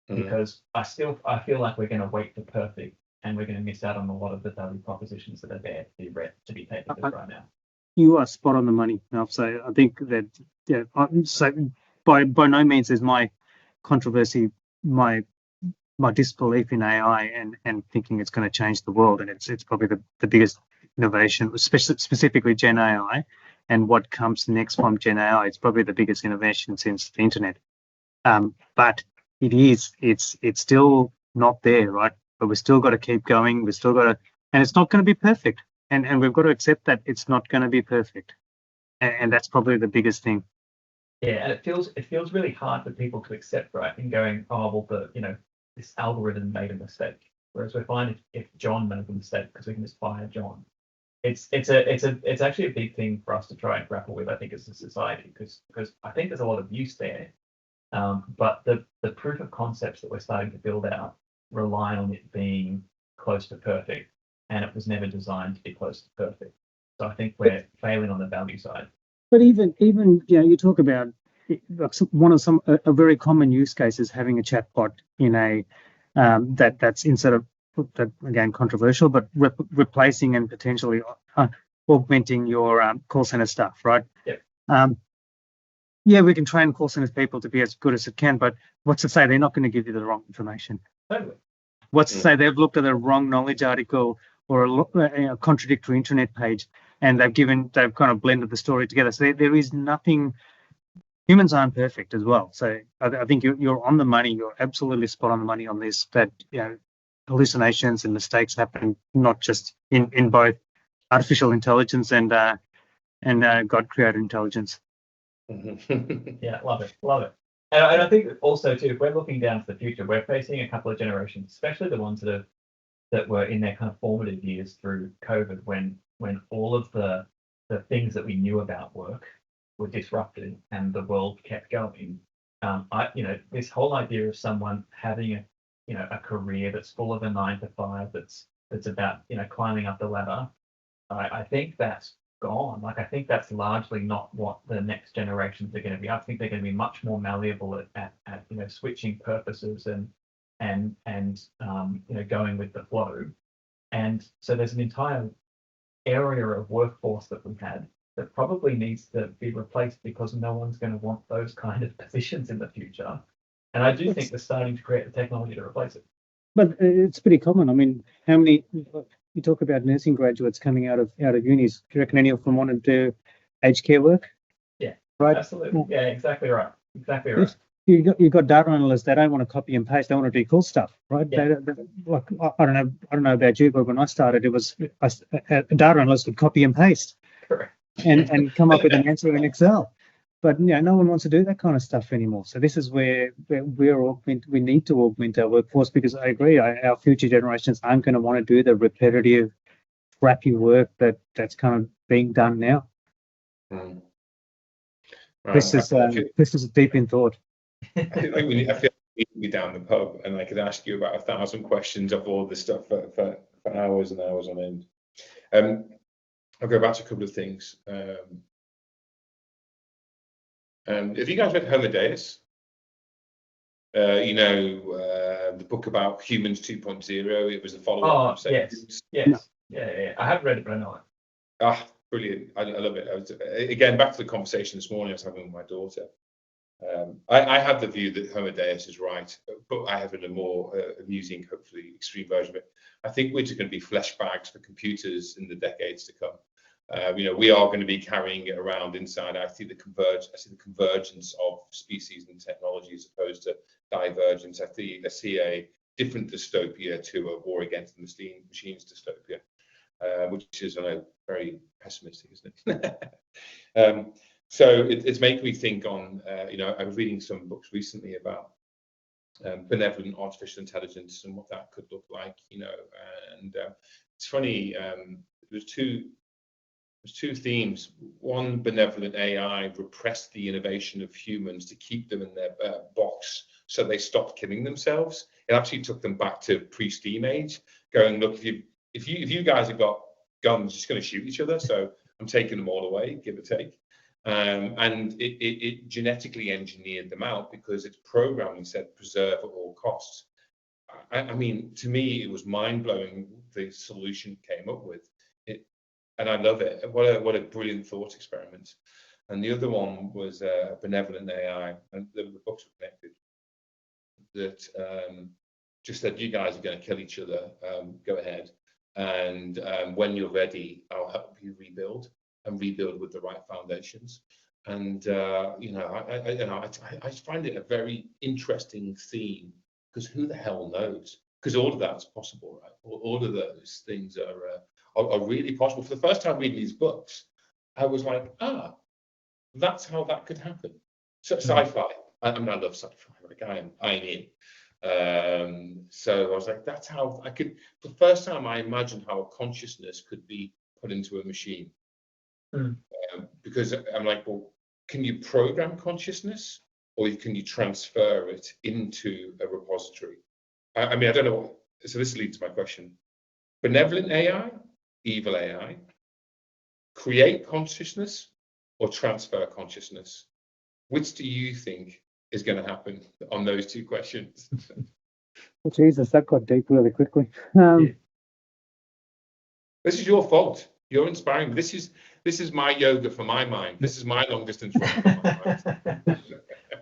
Because I feel like we're going to wait for perfect, and we're going to miss out on a lot of the value propositions that are there to be taken right now. You are spot on the money, Mal. So I think that so by no means is my controversy my disbelief in AI and thinking it's going to change the world, and it's probably the biggest innovation, specifically Gen AI, and what comes next from Gen AI. It's probably the biggest innovation since the internet. But it's still not there, right? But we still got to keep going. We still got to, and it's not going to be perfect. And we've got to accept that it's not going to be perfect, and that's probably the biggest thing. Yeah, and it feels really hard for people to accept, right? And going, oh well, this algorithm made a mistake. Whereas we find if John made a mistake, because we can just fire John. It's actually a big thing for us to try and grapple with, I think, as a society, because I think there's a lot of use there, but the proof of concepts that we're starting to build out rely on it being close to perfect. And it was never designed to be close to perfect. So I think we're failing on the value side. But even you talk about a very common use case is having a chatbot in a that's instead of that, again, controversial, but replacing and potentially augmenting your call center staff, right? Yep. We can train call center people to be as good as it can, but what's to say they're not going to give you the wrong information? Totally. What's to say they've looked at a wrong knowledge article or a contradictory internet page, and they've kind of blended the story together. So there is nothing. Humans aren't perfect as well. So I think you're on the money. You're absolutely spot on the money on this. That hallucinations and mistakes happen, not just in both artificial intelligence and God-created intelligence. Yeah, love it. And I think also too, if we're looking down to the future, we're facing a couple of generations, especially the ones that were in their kind of formative years through COVID, when all of the things that we knew about work were disrupted and the world kept going. This whole idea of someone having a career that's full of a 9 to 5, that's about climbing up the ladder. I think that's gone. Like, I think that's largely not what the next generations are going to be. I think they're going to be much more malleable at switching purposes and going with the flow. And so there's an entire area of workforce that we had that probably needs to be replaced because no one's going to want those kind of positions in the future. And I do think they're starting to create the technology to replace it. But it's pretty common. I mean, how many, you talk about nursing graduates coming out of unis. Do you reckon any of them want to do aged care work? Yeah, right. Absolutely. Yeah, exactly right. Exactly right. You've got data analysts. They don't want to copy and paste. They want to do cool stuff, right? Yeah. Like I don't know about you, but when I started, it was a data analyst would copy and paste Correct. and come up with an answer in Excel. But no one wants to do that kind of stuff anymore. So this is where we need to augment our workforce, because I agree, our future generations aren't going to want to do the repetitive, crappy work that's kind of being done now. Right. This is deep in thought. I feel like we need to be down the pub, and I could ask you about 1,000 questions of all this stuff for hours and hours on end. I'll go back to a couple of things. Have you guys read Homo Deus? The book about humans 2.0. It was the follow-up. Oh, yes. No. Yeah. I haven't read it, but I know it. Ah, brilliant. I love it. Again, back to the conversation this morning I was having with my daughter. I have the view that Homo Deus is right, but I have a more amusing, hopefully extreme version of it. I think we're just going to be flesh bags for computers in the decades to come. We are going to be carrying it around inside. I see the convergence of species and technology as opposed to divergence. I see a different dystopia to a war against the machines dystopia, which is, I know, very pessimistic, isn't it? So it's making me think on, I was reading some books recently about benevolent artificial intelligence and what that could look like, and it's funny, there's two themes. One, benevolent AI repressed the innovation of humans to keep them in their box so they stopped killing themselves. It actually took them back to pre-Steam age, going, look, if you guys have got guns, you're just going to shoot each other, so I'm taking them all away, give or take. And it genetically engineered them out because its programming said preserve at all costs. I mean, to me, it was mind-blowing, the solution it came up with. And I love it. What a brilliant thought experiment. And the other one was benevolent AI, and the books were connected, that just said, you guys are going to kill each other, go ahead. And when you're ready, I'll help you rebuild with the right foundations. And I find it a very interesting theme, because who the hell knows? Because all of that's possible, right? All of those things are really possible. For the first time reading these books, I was like, that's how that could happen. So sci-fi. I love sci-fi. Like I'm in. So I was like, that's how I could. For the first time, I imagined how a consciousness could be put into a machine. Because I'm like, well, can you program consciousness, or can you transfer it into a repository? I mean, I don't know. So this leads to my question: benevolent AI, evil AI, create consciousness or transfer consciousness? Which do you think is going to happen on those two questions? Well, Jesus, that got deep really quickly. This is your fault. You're inspiring. This is my yoga for my mind. This is my long distance run for my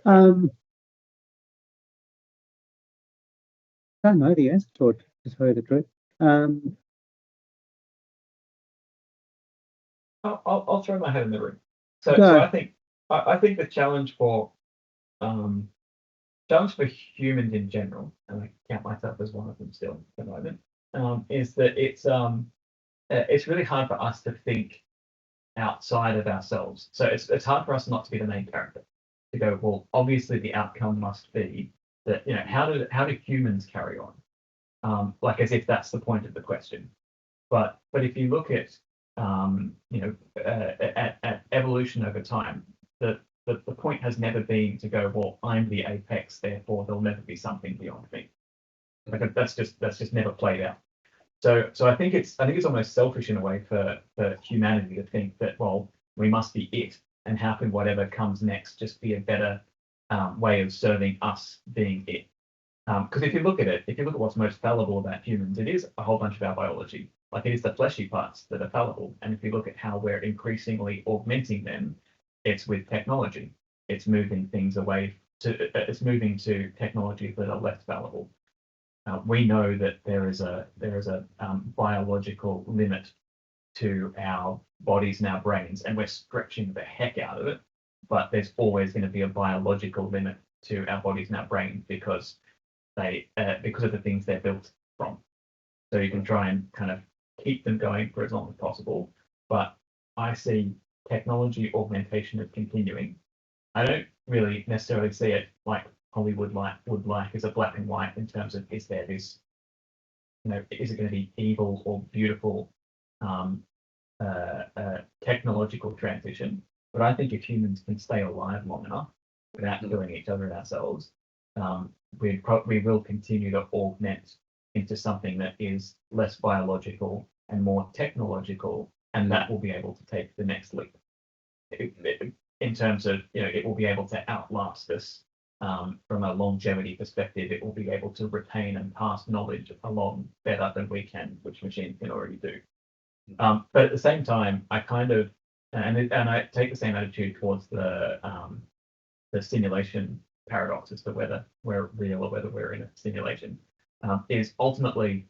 mind. I don't know the answer to it, to tell you the truth. I'll throw my head in the ring. So I think the challenge for humans in general, and I count myself as one of them still at the moment, is that it's really hard for us to think outside of ourselves. So it's hard for us not to be the main character, to go, well, obviously the outcome must be that, how do humans carry on? Like as if that's the point of the question. But if you look at at evolution over time, the point has never been to go, well, I'm the apex, therefore there'll never be something beyond me. Like that's just never played out. So I think it's almost selfish in a way for humanity to think that, well, we must be it, and how can whatever comes next just be a better way of serving us being it? Because if you look at what's most fallible about humans, it is a whole bunch of our biology. Like, it is the fleshy parts that are fallible. And if you look at how we're increasingly augmenting them, it's with technology. It's moving things away it's moving to technologies that are less fallible. We know that there is a biological limit to our bodies and our brains, and we're stretching the heck out of it. But there's always going to be a biological limit to our bodies and our brains because of the things they're built from. So you can try and kind of keep them going for as long as possible. But I see technology augmentation as continuing. I don't really necessarily see it like Hollywood would like as a black and white in terms of, is there this, is it going to be evil or beautiful technological transition? But I think if humans can stay alive long enough without killing each other and ourselves, we will continue to augment into something that is less biological and more technological, and that will be able to take the next leap. In terms of, it will be able to outlast us from a longevity perspective. It will be able to retain and pass knowledge along better than we can, which machines can already do. But at the same time, I kind of, and I take the same attitude towards the simulation paradox as to whether we're real or whether we're in a simulation. Is ultimately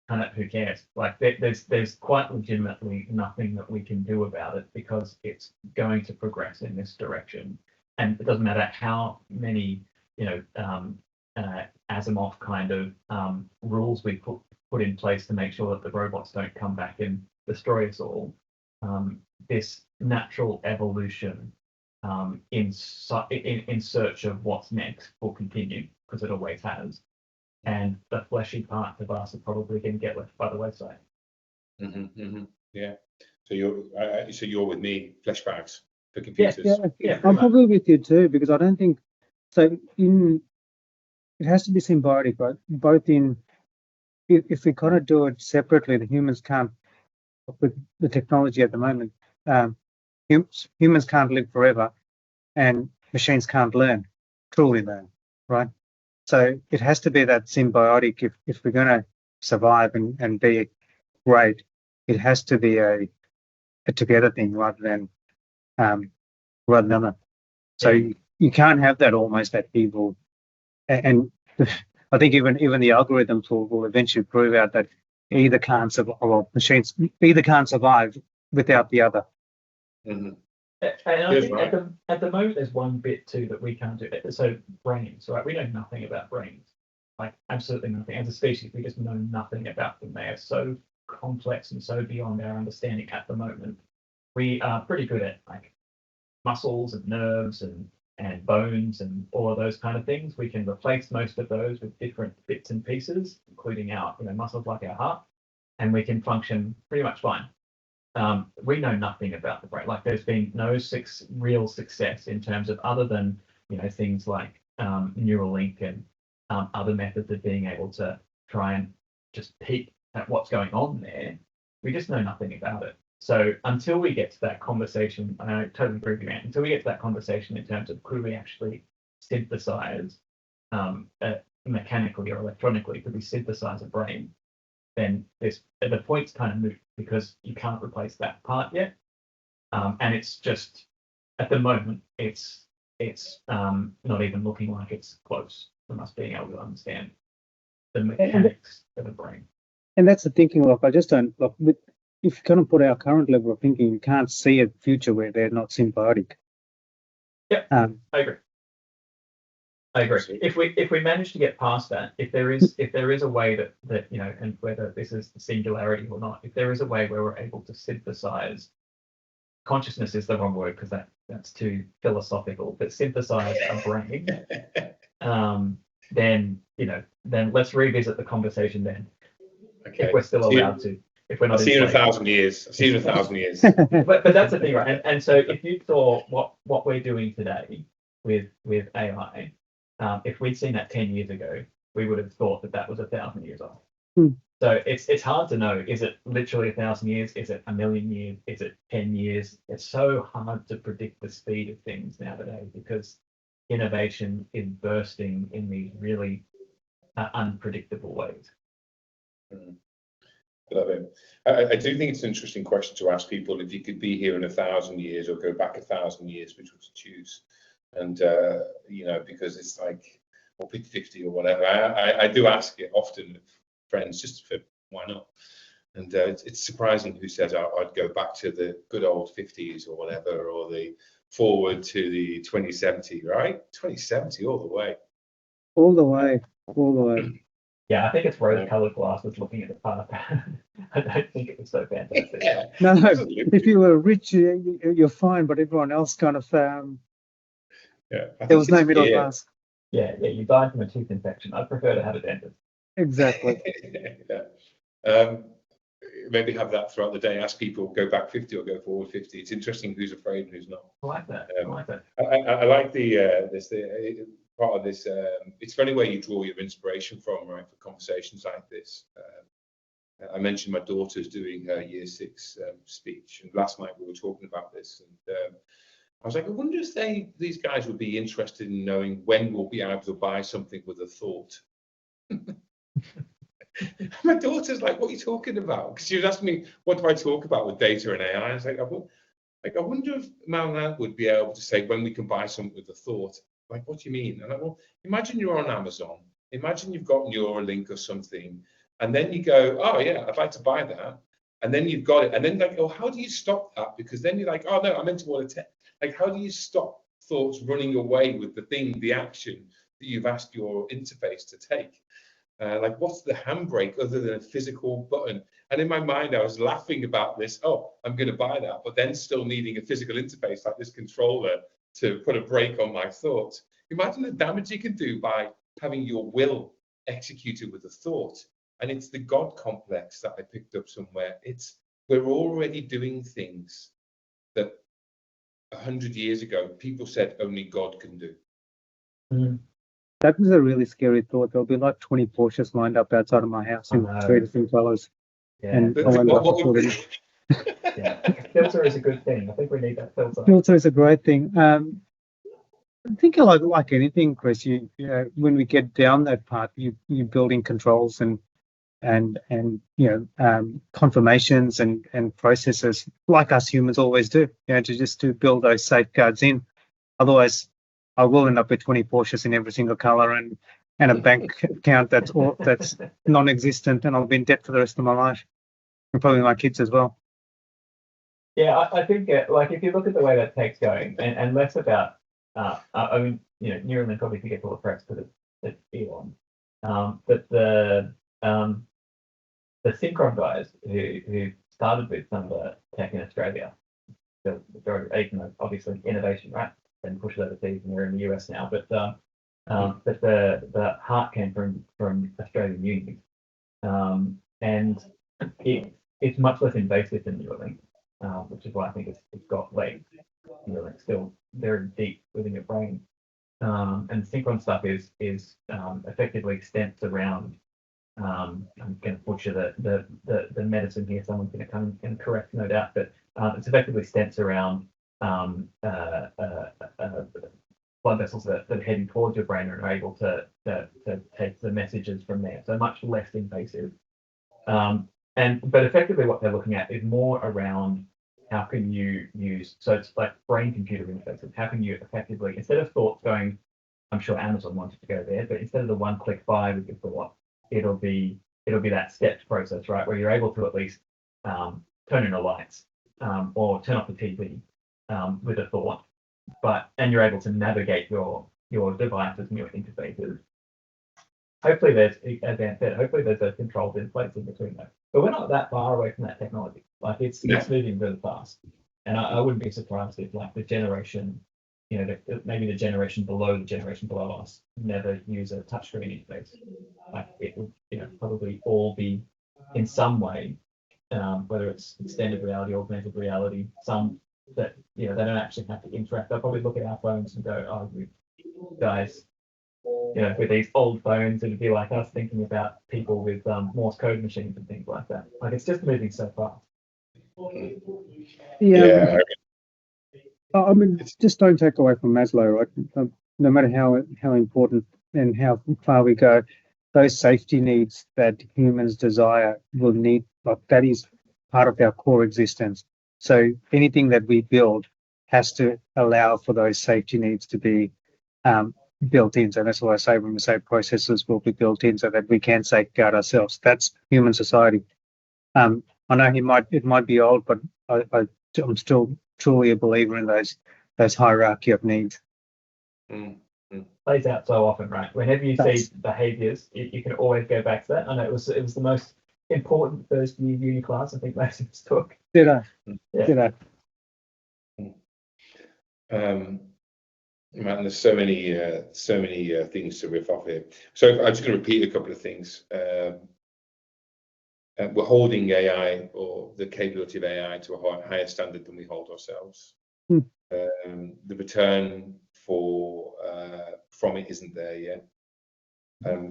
kind of, who cares? Like, there's quite legitimately nothing that we can do about it because it's going to progress in this direction, and it doesn't matter how many Asimov kind of rules we put in place to make sure that the robots don't come back and destroy us all. This natural evolution in search of what's next will continue, because it always has. And the fleshy parts of us are probably going to get left by the wayside. Yeah. So you're with me. Flesh bags for computers. Yeah. I'm probably with you too, because I don't think so. It has to be symbiotic, right? Both in, if we kind of do it separately, the humans can't, with the technology at the moment, humans can't live forever, and machines can't truly learn, right? So it has to be that symbiotic. If we're going to survive and be great, it has to be a together thing rather than a. So you can't have that almost that evil. And I think even the algorithms will eventually prove out that either can't survive, or machines either can't survive without the other. And I think at the moment there's one bit too that we can't do. So brains, right? We know nothing about brains, like absolutely nothing. As a species, we just know nothing about them. They are so complex and so beyond our understanding at the moment. We are pretty good at like muscles and nerves and bones and all of those kind of things. We can replace most of those with different bits and pieces, including our muscles like our heart, and we can function pretty much fine. We know nothing about the brain. Like, there's been no real success in terms of, other than things like Neuralink and other methods of being able to try and just peek at what's going on there. We just know nothing about it. So until we get to that conversation, and I totally agree with you, man, until we get to that conversation in terms of could we actually synthesize mechanically or electronically, could we synthesize a brain, then the point's kind of moot, because you can't replace that part yet. And it's just, at the moment, it's not even looking like it's close from us being able to understand the mechanics of the brain. And that's the thinking. Look, I just don't look. If you kind of put our current level of thinking, you can't see a future where they're not symbiotic. Yeah, I agree. If we manage to get past that, if there is a way that and whether this is the singularity or not, if there is a way where we're able to synthesize, consciousness is the wrong word because that's too philosophical, but synthesize a brain, then let's revisit the conversation then. Okay. If we're still allowed to. If we're not, I've seen it 1,000 years. I've seen it 1,000 years. But that's the thing, right? And so if you saw what we're doing today with AI, if we'd seen that 10 years ago, we would have thought that was 1,000 years old. So it's hard to know. Is it literally 1,000 years? Is it 1,000,000 years? Is it 10 years? It's so hard to predict the speed of things nowadays because innovation is bursting in these really unpredictable ways. Love it. I do think it's an interesting question to ask people if you could be here in 1,000 years or go back 1,000 years, which would you choose? And you know, because it's like, or pick 50 or whatever. I do ask it often of friends, just for why not? And it's surprising who says I'd go back to the good old 50s or whatever, or the forward to the 2070, right? 2070 all the way. All the way, all the way. Yeah, I think it's rose-colored glasses looking at the past. I don't think it was so fantastic. No, if you were rich, you're fine, but everyone else kind of, Yeah, there was no middle class. Yeah, you died from a tooth infection. I'd prefer to have a dentist. Exactly. Yeah. Maybe have that throughout the day. Ask people, go back 50 or go forward 50. It's interesting who's afraid and who's not. I like that. I like that. I like the part of this. It's funny where you draw your inspiration from, right, for conversations like this. I mentioned my daughter's doing her year 6 speech, and last night we were talking about this, and I was like, I wonder if these guys would be interested in knowing when we'll be able to buy something with a thought. My daughter's like, what are you talking about? Because she was asking me, what do I talk about with data and AI? I was like, I wonder if Mal would be able to say when we can buy something with a thought. Like, what do you mean? And I'm like, well, imagine you're on Amazon. Imagine you've got Neuralink or something, and then you go, oh yeah, I'd like to buy that. And then you've got it, and then like, oh, how do you stop that? Because then you're like, oh no, I meant to order 10. Like, how do you stop thoughts running away with the thing, the action that you've asked your interface to take? Like, what's the handbrake other than a physical button? And in my mind, I was laughing about this. Oh, I'm going to buy that, but then still needing a physical interface like this controller to put a brake on my thoughts. Imagine the damage you can do by having your will executed with a thought. And it's the God complex that I picked up somewhere. We're already doing things that 100 years ago people said only God can do. Mm. That was a really scary thought. There'll be like 20 Porsches lined up outside of my house in 3 different colors. Yeah. And Yeah. Filter is a good thing. I think we need that filter. Filter is a great thing. I think like anything, Chris, you know, when we get down that path, you building controls and confirmations and processes like us humans always do, you know, to build those safeguards in. Otherwise, I will end up with 20 Porsches in every single color and a bank account that's non-existent, and I'll be in debt for the rest of my life, and probably my kids as well. Yeah, I think like if you look at the way that tech's going, and less about, I mean, you know, Neuralink obviously gets all the press because it's Elon, but the Synchron guys who started with some of the tech in Australia, the majority, obviously innovation, right, and push it overseas, and they're in the US now, but the heart came from Australian uni, and it's much less invasive than Neuralink. Which is why I think it's got legs. Neuralink's still very deep within your brain, and Synchron stuff is effectively stents around. I'm going to butcher the medicine here. Someone's going to come and correct, no doubt, but it's effectively stents around blood vessels that are heading towards your brain and are able to take the messages from there. So much less invasive. But effectively what they're looking at is more around how can you use, so it's like brain computer interfaces. How can you effectively, instead of thoughts going, I'm sure Amazon wanted to go there, but instead of the one-click buy with your thought, it'll be that stepped process, right? Where you're able to at least turn on the lights or turn off the TV with a thought, and you're able to navigate your devices and your interfaces. Hopefully there's, as Dan said, hopefully there's those controls in place in between those. But we're not that far away from that technology. Like it's moving really fast. And I wouldn't be surprised if like the generation, you know, maybe the generation below us never use a touchscreen interface. Like it would, you know, probably all be in some way, whether it's extended reality, augmented reality, some that, you know, they don't actually have to interact. They'll probably look at our phones and go, oh, you guys with these old phones, it'd be like us thinking about people with Morse code machines and things like that. Like it's just moving so fast. Yeah. I mean, just don't take away from Maslow, right? No matter how important and how far we go, those safety needs that humans desire will need, like that is part of our core existence. So anything that we build has to allow for those safety needs to be built in. So that's why I say when we say processes will be built in so that we can safeguard ourselves. That's human society. I know it might be old, but I'm still truly a believer in those hierarchy of needs. Plays out so often, right? Whenever you see behaviours, you can always go back to that. I know it was the most important first year uni class I think most of us took. Did I? Yeah. Did I? Man, there's so many things to riff off here. So I'm just going to repeat a couple of things. We're holding AI or the capability of AI to a higher standard than we hold ourselves. The return from it isn't there yet. But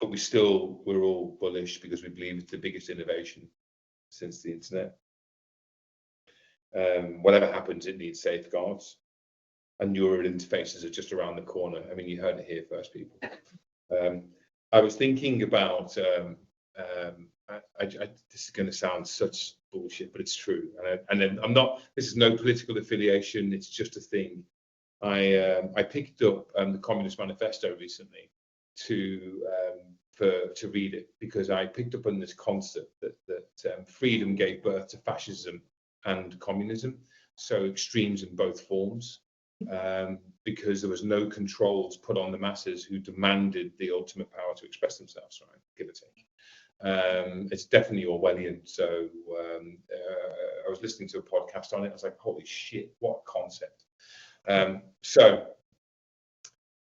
we're all bullish because we believe it's the biggest innovation since the internet. Whatever happens, it needs safeguards. And neural interfaces are just around the corner. I mean, you heard it here first, people. I was thinking about, this is going to sound such bullshit, but it's true. And then this is no political affiliation, it's just a thing. I picked up the Communist Manifesto recently to read it because I picked up on this concept that freedom gave birth to fascism and communism, so extremes in both forms. Because there was no controls put on the masses who demanded the ultimate power to express themselves, right? Give or take. It's definitely Orwellian. So I was listening to a podcast on it. I was like, holy shit, what a concept. So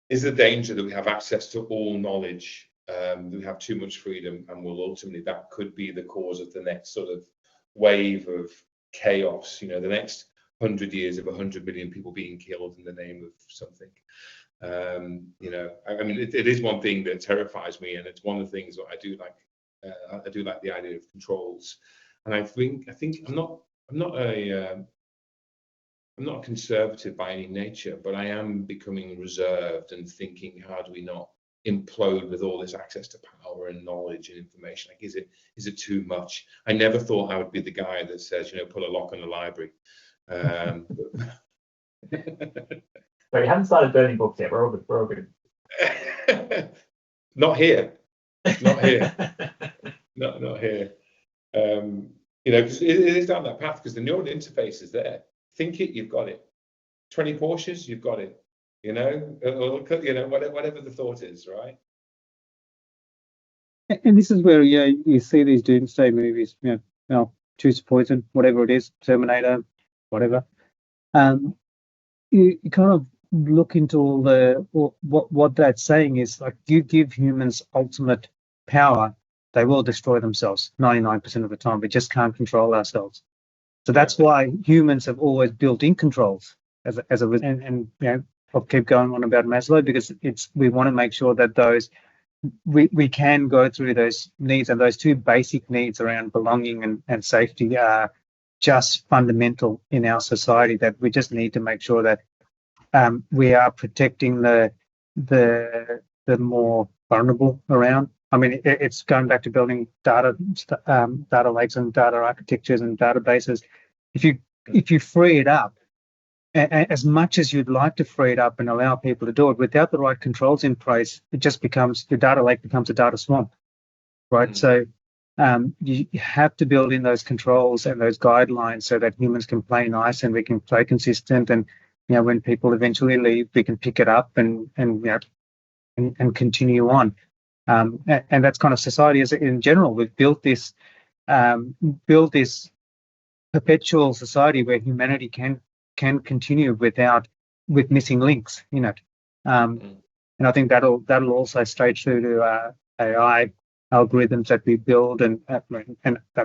is the danger that we have access to all knowledge, that we have too much freedom, and that could be the cause of the next sort of wave of chaos, the next 100 years of 100 million people being killed in the name of something. I mean, it is one thing that terrifies me, and it's one of the things that I do like. I do like the idea of controls, and I think I'm not a conservative by any nature, but I am becoming reserved and thinking, how do we not implode with all this access to power and knowledge and information? Like, is it too much? I never thought I would be the guy that says, put a lock on the library. So we haven't started burning books yet. We're all good. Not here. Not here. not here. Because it is down that path, because the neural interface is there. Think it, you've got it. 20 Porsches, you've got it. Whatever the thought is, right? And this is where you see these doomsday movies, choose poison, whatever it is, Terminator, whatever. You kind of look into what that's saying is, like, you give humans ultimate power, they will destroy themselves 99% of the time. We just can't control ourselves. So that's why humans have always built in controls as a and I'll keep going on about Maslow, because we want to make sure that those we can go through those needs, and those two basic needs around belonging and safety are just fundamental in our society, that we just need to make sure that we are protecting the more vulnerable around. I mean, it's going back to building data lakes and data architectures and databases. If you free it up, as much as you'd like to free it up and allow people to do it, without the right controls in place, it just becomes, your data lake becomes a data swamp, right? So you have to build in those controls and those guidelines so that humans can play nice and we can play consistent, and when people eventually leave, we can pick it up and continue on. And that's kind of society as in general. We've built this perpetual society where humanity can continue with missing links in it. And I think that'll also stay true to AI algorithms that we build, and I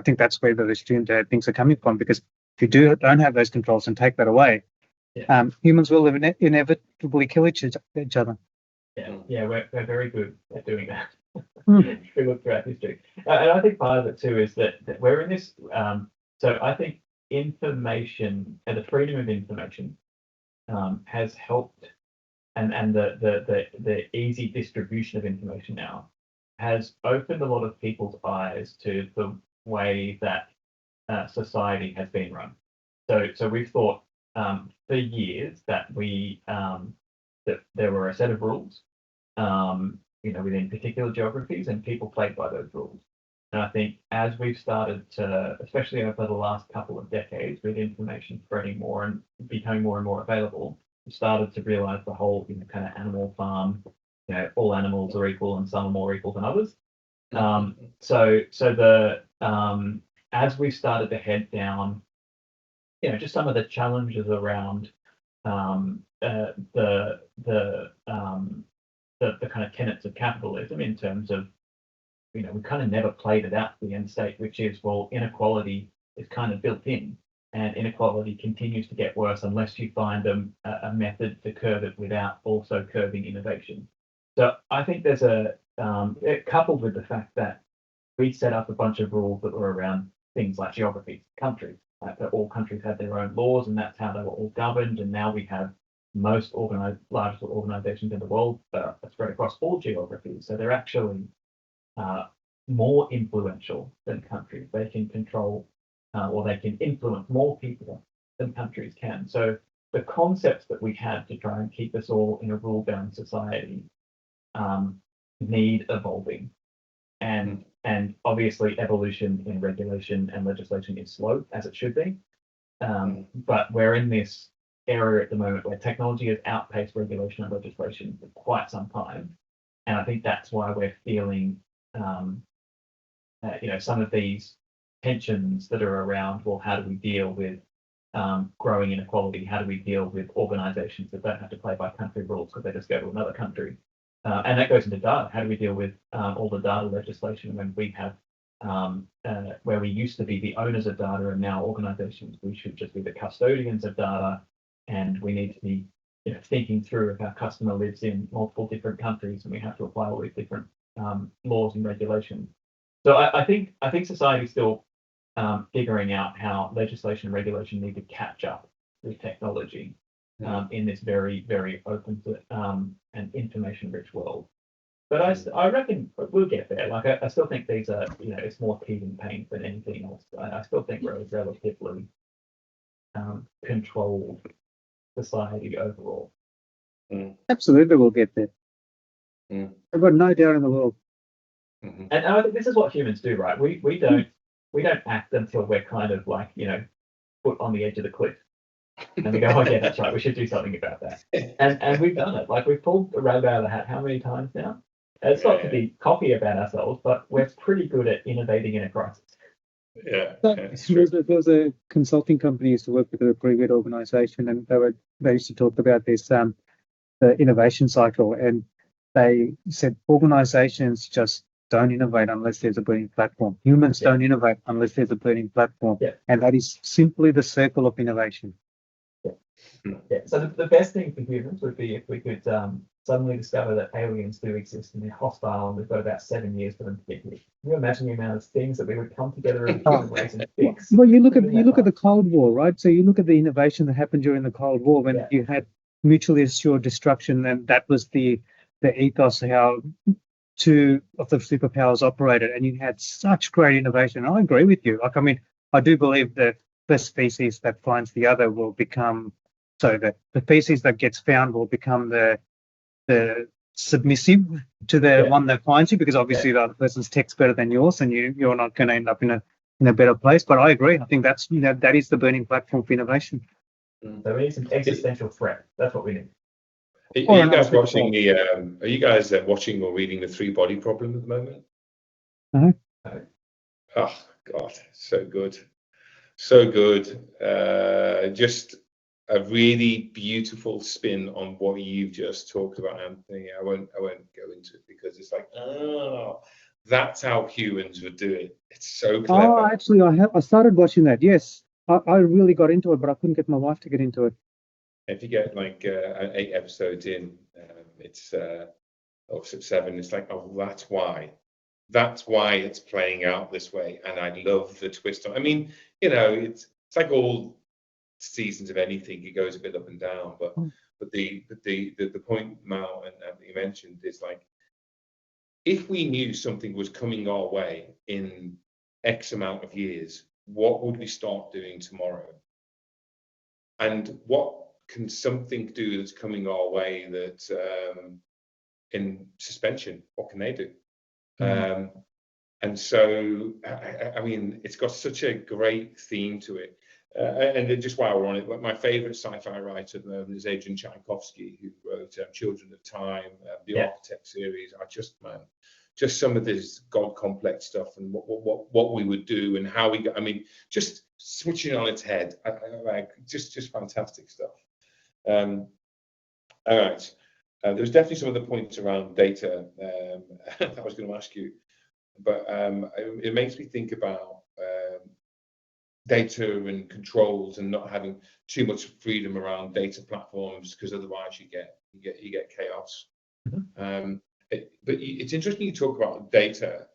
think that's where the student things are coming from, because if you don't have those controls and take that away, humans will inevitably kill each other. we're very good at doing that. Mm. We look throughout history, and I think part of it too is that we're in this. So I think information and the freedom of information has helped, and the easy distribution of information now has opened a lot of people's eyes to the way that society has been run. So we've thought for years that that there were a set of rules, within particular geographies, and people played by those rules. And I think as we've started to, especially over the last couple of decades, with information spreading more and becoming more and more available, we started to realize the whole kind of animal farm, all animals are equal and some are more equal than others. So the as we started to head down, just some of the challenges around the kind of tenets of capitalism, in terms of, we kind of never played it out to the end state, which is, well, inequality is kind of built in, and inequality continues to get worse unless you find a method to curb it without also curbing innovation. So I think there's coupled with the fact that we set up a bunch of rules that were around things like geographies, countries, that all countries had their own laws, and that's how they were all governed. And now we have most largest organizations in the world spread across all geographies. So they're actually more influential than countries. They can control or they can influence more people than countries can. So the concepts that we have to try and keep us all in a rule-bound society need evolving. And obviously evolution in regulation and legislation is slow, as it should be. But we're in this area at the moment where technology has outpaced regulation and legislation for quite some time. And I think that's why we're feeling, some of these tensions that are around, well, how do we deal with growing inequality? How do we deal with organizations that don't have to play by country rules because they just go to another country? And that goes into data. How do we deal with all the data legislation when we have, where we used to be the owners of data and now organizations, we should just be the custodians of data, and we need to be thinking through if our customer lives in multiple different countries and we have to apply all these different laws and regulations. So I think society's still figuring out how legislation and regulation need to catch up with technology in this very, very open and information-rich world. But I reckon we'll get there. Like I still think these are, it's more teething pain than anything else. I still think we're a relatively controlled society overall. Absolutely, we'll get there. I've got no doubt in the world. And I think this is what humans do, right? We don't act until we're kind of like, put on the edge of the cliff. And we go, oh yeah, that's right, we should do something about that. And we've done it. Like, we've pulled the rabbit out of the hat how many times now? It's not to be cocky about ourselves, but we're pretty good at innovating in a crisis. There was a consulting company used to work with a pretty good organization, and they used to talk about this the innovation cycle, and they said organizations just don't innovate unless there's a burning platform. Humans don't innovate unless there's a burning platform. And that is simply the circle of innovation. So the best thing for humans would be if we could suddenly discover that aliens do exist and they're hostile, and we've got about 7 years for them to get here. Can you imagine the amount of things that we would come together in different ways and fix? Well, you look at the Cold War, right? So you look at the innovation that happened during the Cold War when you had mutually assured destruction, and that was the ethos how two of the superpowers operated, and you had such great innovation. I agree with you. Like, I mean, I do believe that the species that finds the other will become, so that the species that gets found will become the submissive to the one that finds you, because obviously the other person's tech's better than yours, and you're not going to end up in a better place. But I agree. I think that's that is the burning platform for innovation. So we need some existential threat. That's what we need. Are you guys watching watching or reading the Three Body Problem at the moment? Oh God, so good, so good. Just a really beautiful spin on what you've just talked about, Anthony. I won't go into it because it's like, that's how humans would do it. It's so clever. Oh, actually, I started watching that. Yes, I really got into it, but I couldn't get my wife to get into it. If you get like 8 episodes in, it's or 7. It's like, oh, that's why. That's why it's playing out this way. And I love the twist on. I mean, it's like all seasons of anything. It goes a bit up and down, but the point, Mal, and that you mentioned is like, if we knew something was coming our way in X amount of years, what would we start doing tomorrow? And what can something do that's coming our way that in suspension, what can they do? And so, I mean, it's got such a great theme to it. And just while we're on it, my favorite sci-fi writer is Adrian Tchaikovsky, who wrote Children of Time, the Architect series. Just some of this God complex stuff and what we would do and how we. I mean, just switching on its head, just fantastic stuff. All right, there's definitely some of the points around data that I was going to ask you, but it makes me think about data and controls and not having too much freedom around data platforms, because otherwise you get chaos. But it's interesting you talk about data.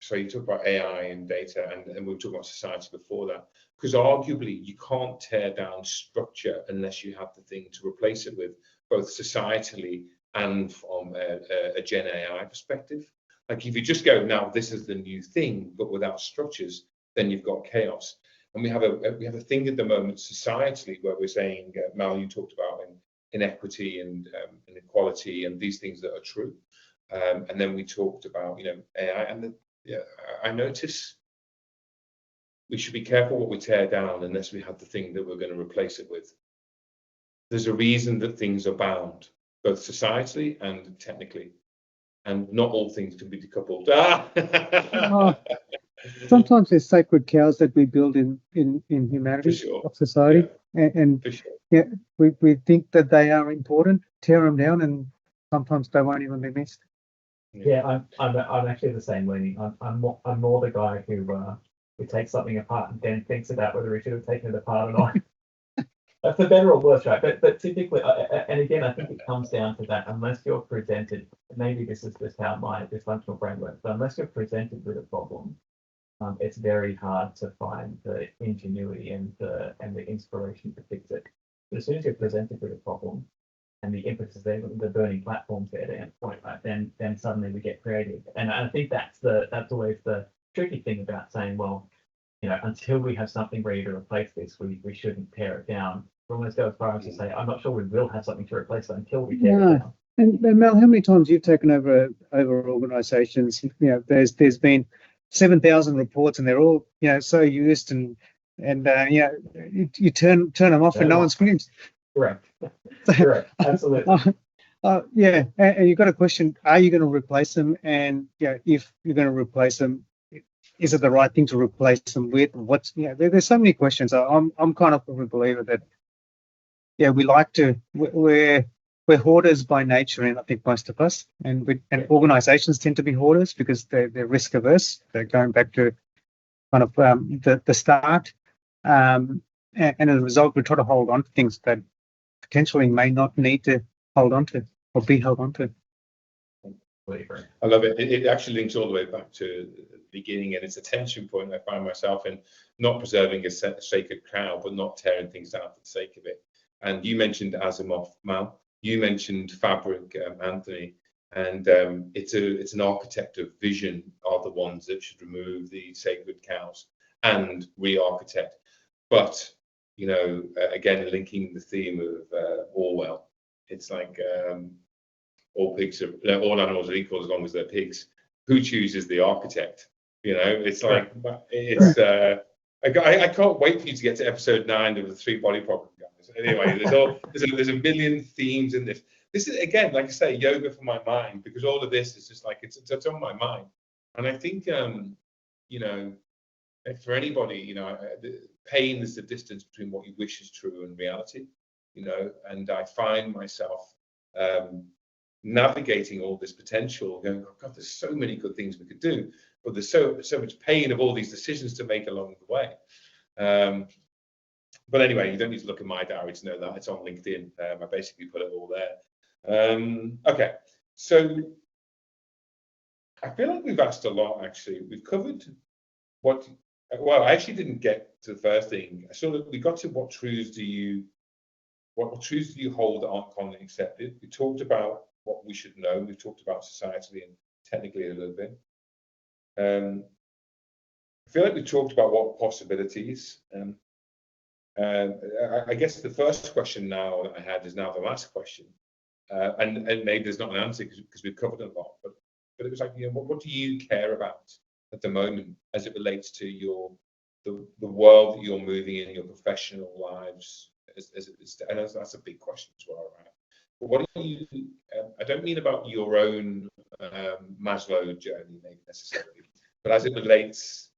So you talk about AI and data, and we were talking about society before that, because arguably you can't tear down structure unless you have the thing to replace it with, both societally and from a Gen AI perspective. Like if you just go, now this is the new thing, but without structures, then you've got chaos. And we have a thing at the moment societally where we're saying, Mal, you talked about inequity and inequality and these things that are true. And then we talked about AI, and I notice we should be careful what we tear down unless we have the thing that we're going to replace it with. There's a reason that things are bound, both societally and technically, and not all things can be decoupled. Sometimes there's sacred cows that we build in humanity of society, and we think that they are important, tear them down, and sometimes they won't even be missed. Yeah, I'm actually the same leaning. I'm more the guy who takes something apart and then thinks about whether he should have taken it apart or not. That's the better or worse, right? But typically, and again, I think it comes down to that. Unless you're presented, maybe this is just how my dysfunctional brain works, but unless you're presented with a problem, it's very hard to find the ingenuity and the inspiration to fix it. But as soon as you're presented with a problem and the impetus there, the burning platforms there, to point, right? Then suddenly we get creative. And I think that's always the tricky thing about saying, well, until we have something ready to replace this, we shouldn't tear it down. We almost go as far as to say, I'm not sure we will have something to replace it until we tear it down. And Mel, how many times you've taken over organisations? There's been 7,000 reports, and they're all so used, and you turn them off, and no one screams. Correct. Correct. Absolutely. And you've got a question: are you going to replace them? And if you're going to replace them, is it the right thing to replace them with? What's there's so many questions. I'm kind of a believer that we like to we're hoarders by nature, and I think most of us, and organisations tend to be hoarders because they're risk averse. They're going back to kind of the start, and as a result, we try to hold on to things that potentially may not need to hold on to or be held on to. I love it. It actually links all the way back to the beginning, and it's a tension point I find myself in, not preserving a sacred cow, but not tearing things down for the sake of it. And you mentioned Asimov, Mal. You mentioned Fabric, Anthony, and it's an architect of vision are the ones that should remove the sacred cows and re-architect. But again, linking the theme of Orwell, it's like all animals are equal as long as they're pigs. Who chooses the architect? It's like it's. I can't wait for you to get to episode 9 of the 3 body problem, guys. Anyway, there's a million themes in this. This is, again, like I say, yoga for my mind, because all of this is just like it's on my mind. And I think for anybody, pain is the distance between what you wish is true and reality. And I find myself navigating all this potential, going, oh God, there's so many good things we could do, but there's so much pain of all these decisions to make along the way. But anyway, you don't need to look at my diary to know that. It's on LinkedIn. I basically put it all there. Okay, So I feel like we've asked a lot, actually. We've covered what, well, I actually didn't get to the first thing. We got to what truths do you hold that aren't commonly accepted? We talked about what we should know. We've talked about societally and technically a little bit. I feel like we talked about what possibilities. I guess the first question now that I had is now the last question. And maybe there's not an answer because we've covered a lot, but it was like, what do you care about at the moment as it relates to the world that you're moving in, your professional lives? And that's a big question as well, right? But what do you? I don't mean about your own Maslow journey, maybe necessarily, but as it relates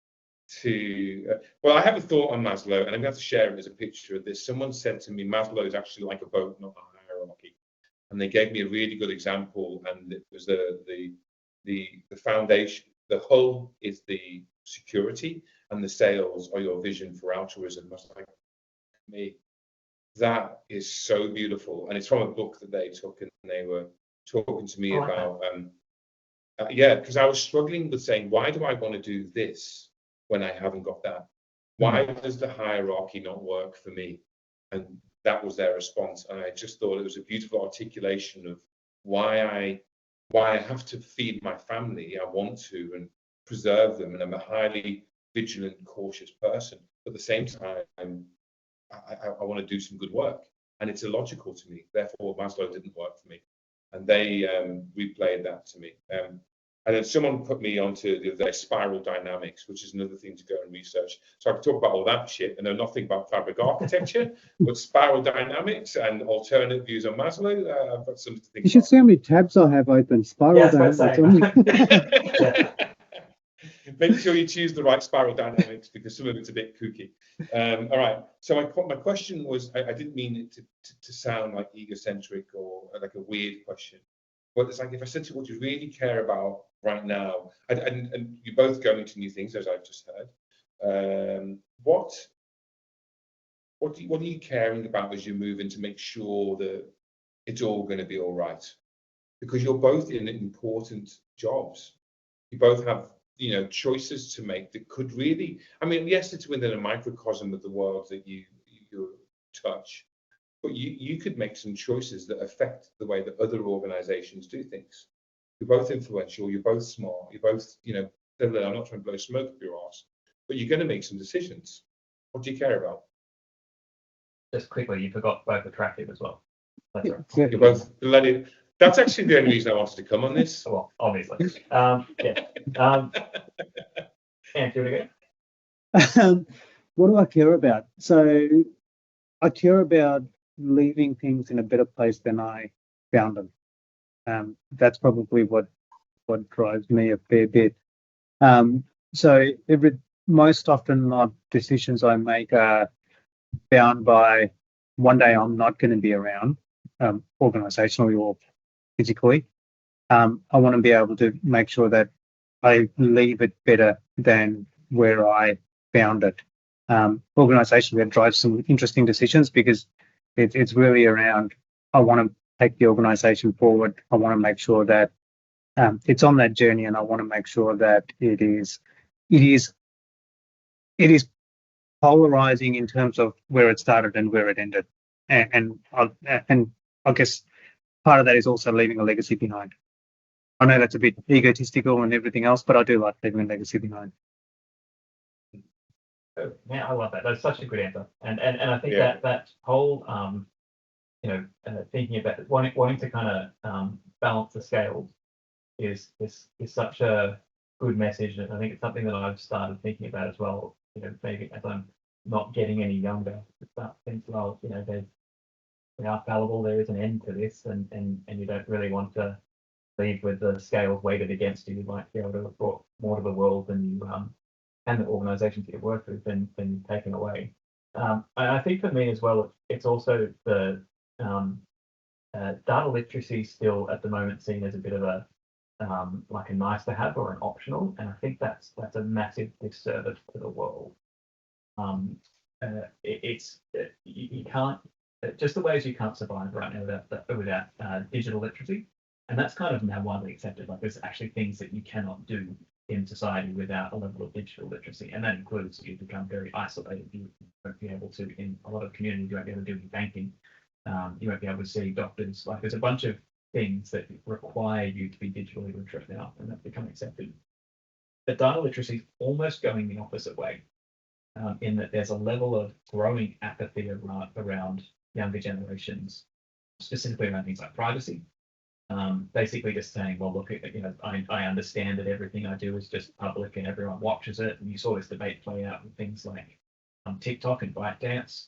to. Well, I have a thought on Maslow, and I'm going to share it as a picture of this. Someone said to me, Maslow is actually like a boat, not a hierarchy. And they gave me a really good example, and it was the foundation. The hull is the security, and the sails are your vision for altruism. I was like, me, that is so beautiful, and it's from a book that they took, and they were talking to me about, yeah, because I was struggling with saying, why do I want to do this when I haven't got that? Why does the hierarchy not work for me? And that was their response, and I just thought it was a beautiful articulation of why I have to feed my family. I want to and preserve them, and I'm a highly vigilant, cautious person. But at the same time, I want to do some good work, and it's illogical to me. Therefore, Maslow didn't work for me, and they replayed that to me. And then someone put me onto the other day, spiral dynamics, which is another thing to go and research. So I could talk about all that shit and know nothing about fabric architecture, but spiral dynamics and alternate views on Maslow, I've got something to think about. You should see how many tabs I have open. Spiral dynamics. Make sure you choose the right spiral dynamics because some of it's a bit kooky. All right. So my question was, I didn't mean it to sound like egocentric or like a weird question. But it's like, if I said to you, what do you really care about right now? And you're both going to new things, as I've just heard. What are you caring about as you move in to make sure that it's all going to be all right? Because you're both in important jobs. You both have, choices to make that could really, I mean, yes, it's within a microcosm of the world that you touch. But you could make some choices that affect the way that other organizations do things. You're both influential, you're both smart, you're both, I'm not trying to blow smoke up your arse, but you're going to make some decisions. What do you care about? Just quickly, you forgot both attractive as well. That's right. You're both bloody. That's actually the only reason I wanted to come on this. Well, obviously. Yeah. And do it again. What do I care about? So I care about leaving things in a better place than I found them. That's probably what drives me a fair bit. So most often my decisions I make are bound by one day I'm not going to be around, organizationally or physically. I want to be able to make sure that I leave it better than where I found it. Organization that drives some interesting decisions because it's really around, I want to take the organization forward. I want to make sure that it's on that journey, and I want to make sure that it is polarizing in terms of where it started and where it ended. And I guess part of that is also leaving a legacy behind. I know that's a bit egotistical and everything else, but I do like leaving a legacy behind. Yeah, I love that. That's such a good answer. And I think that whole thinking about wanting to kind of balance the scales is such a good message, and I think it's something that I've started thinking about as well. Maybe as I'm not getting any younger, to start thinking, well, we are fallible. There is an end to this, and you don't really want to leave with the scales weighted against you. You might be able to have brought more to the world than you and the organisations that you work with than taken away. I think for me as well, it's also the data literacy still at the moment seen as a bit of a like a nice to have or an optional, and I think that's a massive disservice to the world. You can't, just the ways you can't survive right now without digital literacy. And that's kind of now widely accepted. Like there's actually things that you cannot do in society without a level of digital literacy. And that includes you become very isolated. You won't be able to, in a lot of communities, you won't be able to do any banking. You won't be able to see doctors. Like there's a bunch of things that require you to be digitally literate now, and that's become accepted. But data literacy is almost going the opposite way, in that there's a level of growing apathy around younger generations, specifically around things like privacy. Basically just saying, well, look, I understand that everything I do is just public and everyone watches it. And you saw this debate play out with things like TikTok and ByteDance.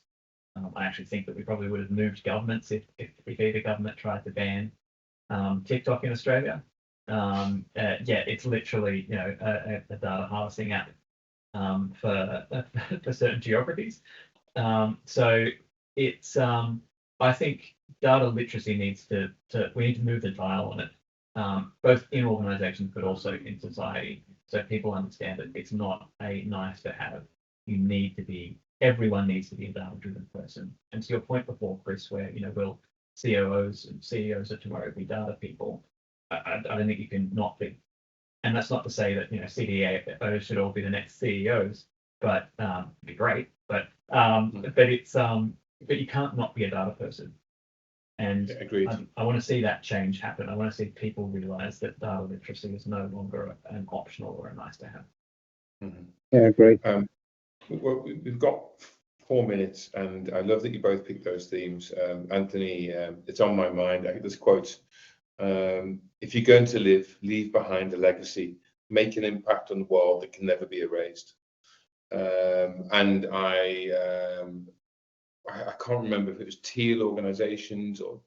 I actually think that we probably would have moved governments if either government tried to ban TikTok in Australia. It's literally a data harvesting app for certain geographies. So it's I think data literacy needs we need to move the dial on it, both in organizations but also in society, so people understand that it's not a nice to have. Everyone needs to be a data-driven person. And to your point before, Chris, where will COOs and CEOs of tomorrow be data people? I don't think you can not be. And that's not to say that CDAO should all be the next CEOs, but it'd be great. But it's but you can't not be a data person. And agreed. I want to see that change happen. I want to see people realize that data literacy is no longer an optional or a nice to have. Mm-hmm. Yeah, great. Well, we've got 4 minutes, and I love that you both picked those themes. Anthony, it's on my mind. I think this quote, if you're going to leave behind a legacy, make an impact on the world that can never be erased. And I can't remember if it was Teal Organizations or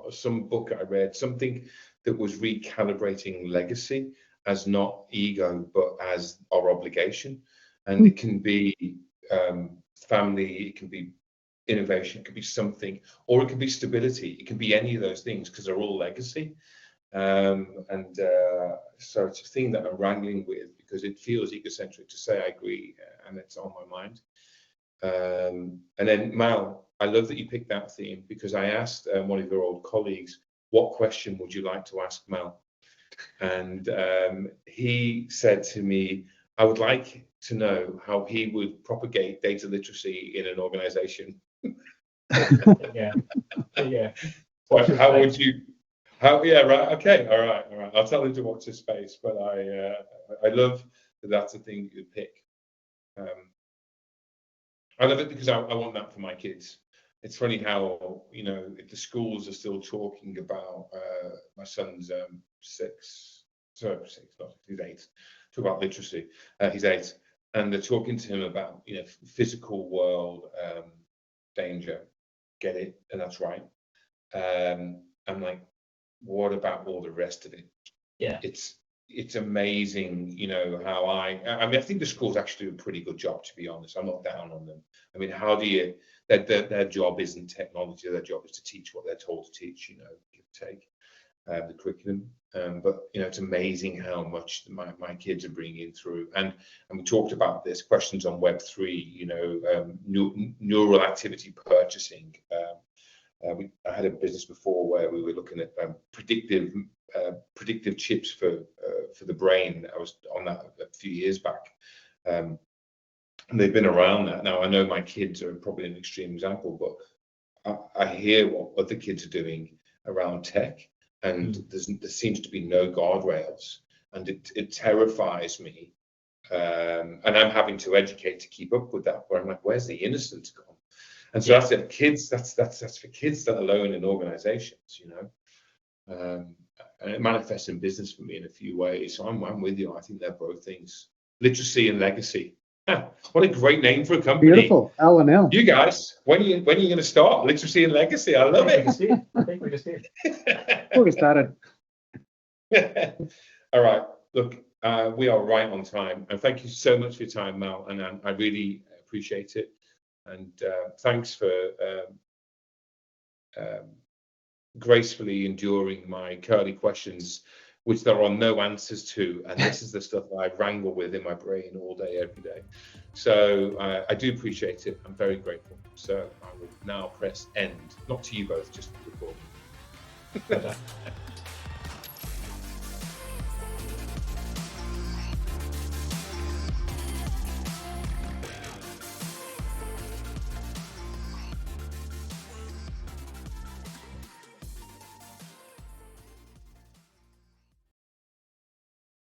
some book I read, something that was recalibrating legacy as not ego, but as our obligation. And it can be family, it can be innovation, it could be something, or it could be stability. It can be any of those things because they're all legacy. So it's a thing that I'm wrangling with because it feels egocentric to say I agree, and it's on my mind. And then Mal, I love that you picked that theme because I asked one of your old colleagues, what question would you like to ask Mal? And he said to me, I would like to know how he would propagate data literacy in an organization. Yeah. How would you? Yeah, right. Okay, all right. I'll tell him to watch his space, but I love that that's a thing you pick. I love it because I want that for my kids. It's funny how if the schools are still talking about my son's 6, not he's 8. Talk about literacy. He's 8, and they're talking to him about physical world danger. Get it, and that's right. I'm like, what about all the rest of it? Yeah, it's amazing, how I think the schools actually do a pretty good job, to be honest. I'm not down on them. I mean, how do you? Their job isn't technology. Their job is to teach what they're told to teach. Give or take the curriculum. But it's amazing how much my kids are bringing through. And we talked about this questions on Web3. Neural activity purchasing. I had a business before where we were looking at predictive chips for the brain. I was on that a few years back, and they've been around that. Now I know my kids are probably an extreme example, but I hear what other kids are doing around tech, and there seems to be no guardrails, and it terrifies me. And I'm having to educate to keep up with that. Where I'm like, where's the innocence gone? And so that's it. Kids, that's for kids that alone in organizations, and it manifests in business for me in a few ways. So I'm with you. I think they're both things. Literacy and legacy. What a great name for a company. Beautiful. L&L. You guys, when are you going to start? Literacy and legacy. I love it. I think we just did. We started. All right. Look, we are right on time. And thank you so much for your time, Mal. And I really appreciate it. And thanks for gracefully enduring my curly questions, which there are no answers to. And this is the stuff that I wrangle with in my brain all day, every day. So I do appreciate it. I'm very grateful. So I will now press end. Not to you both, just to the recording. Pleasure.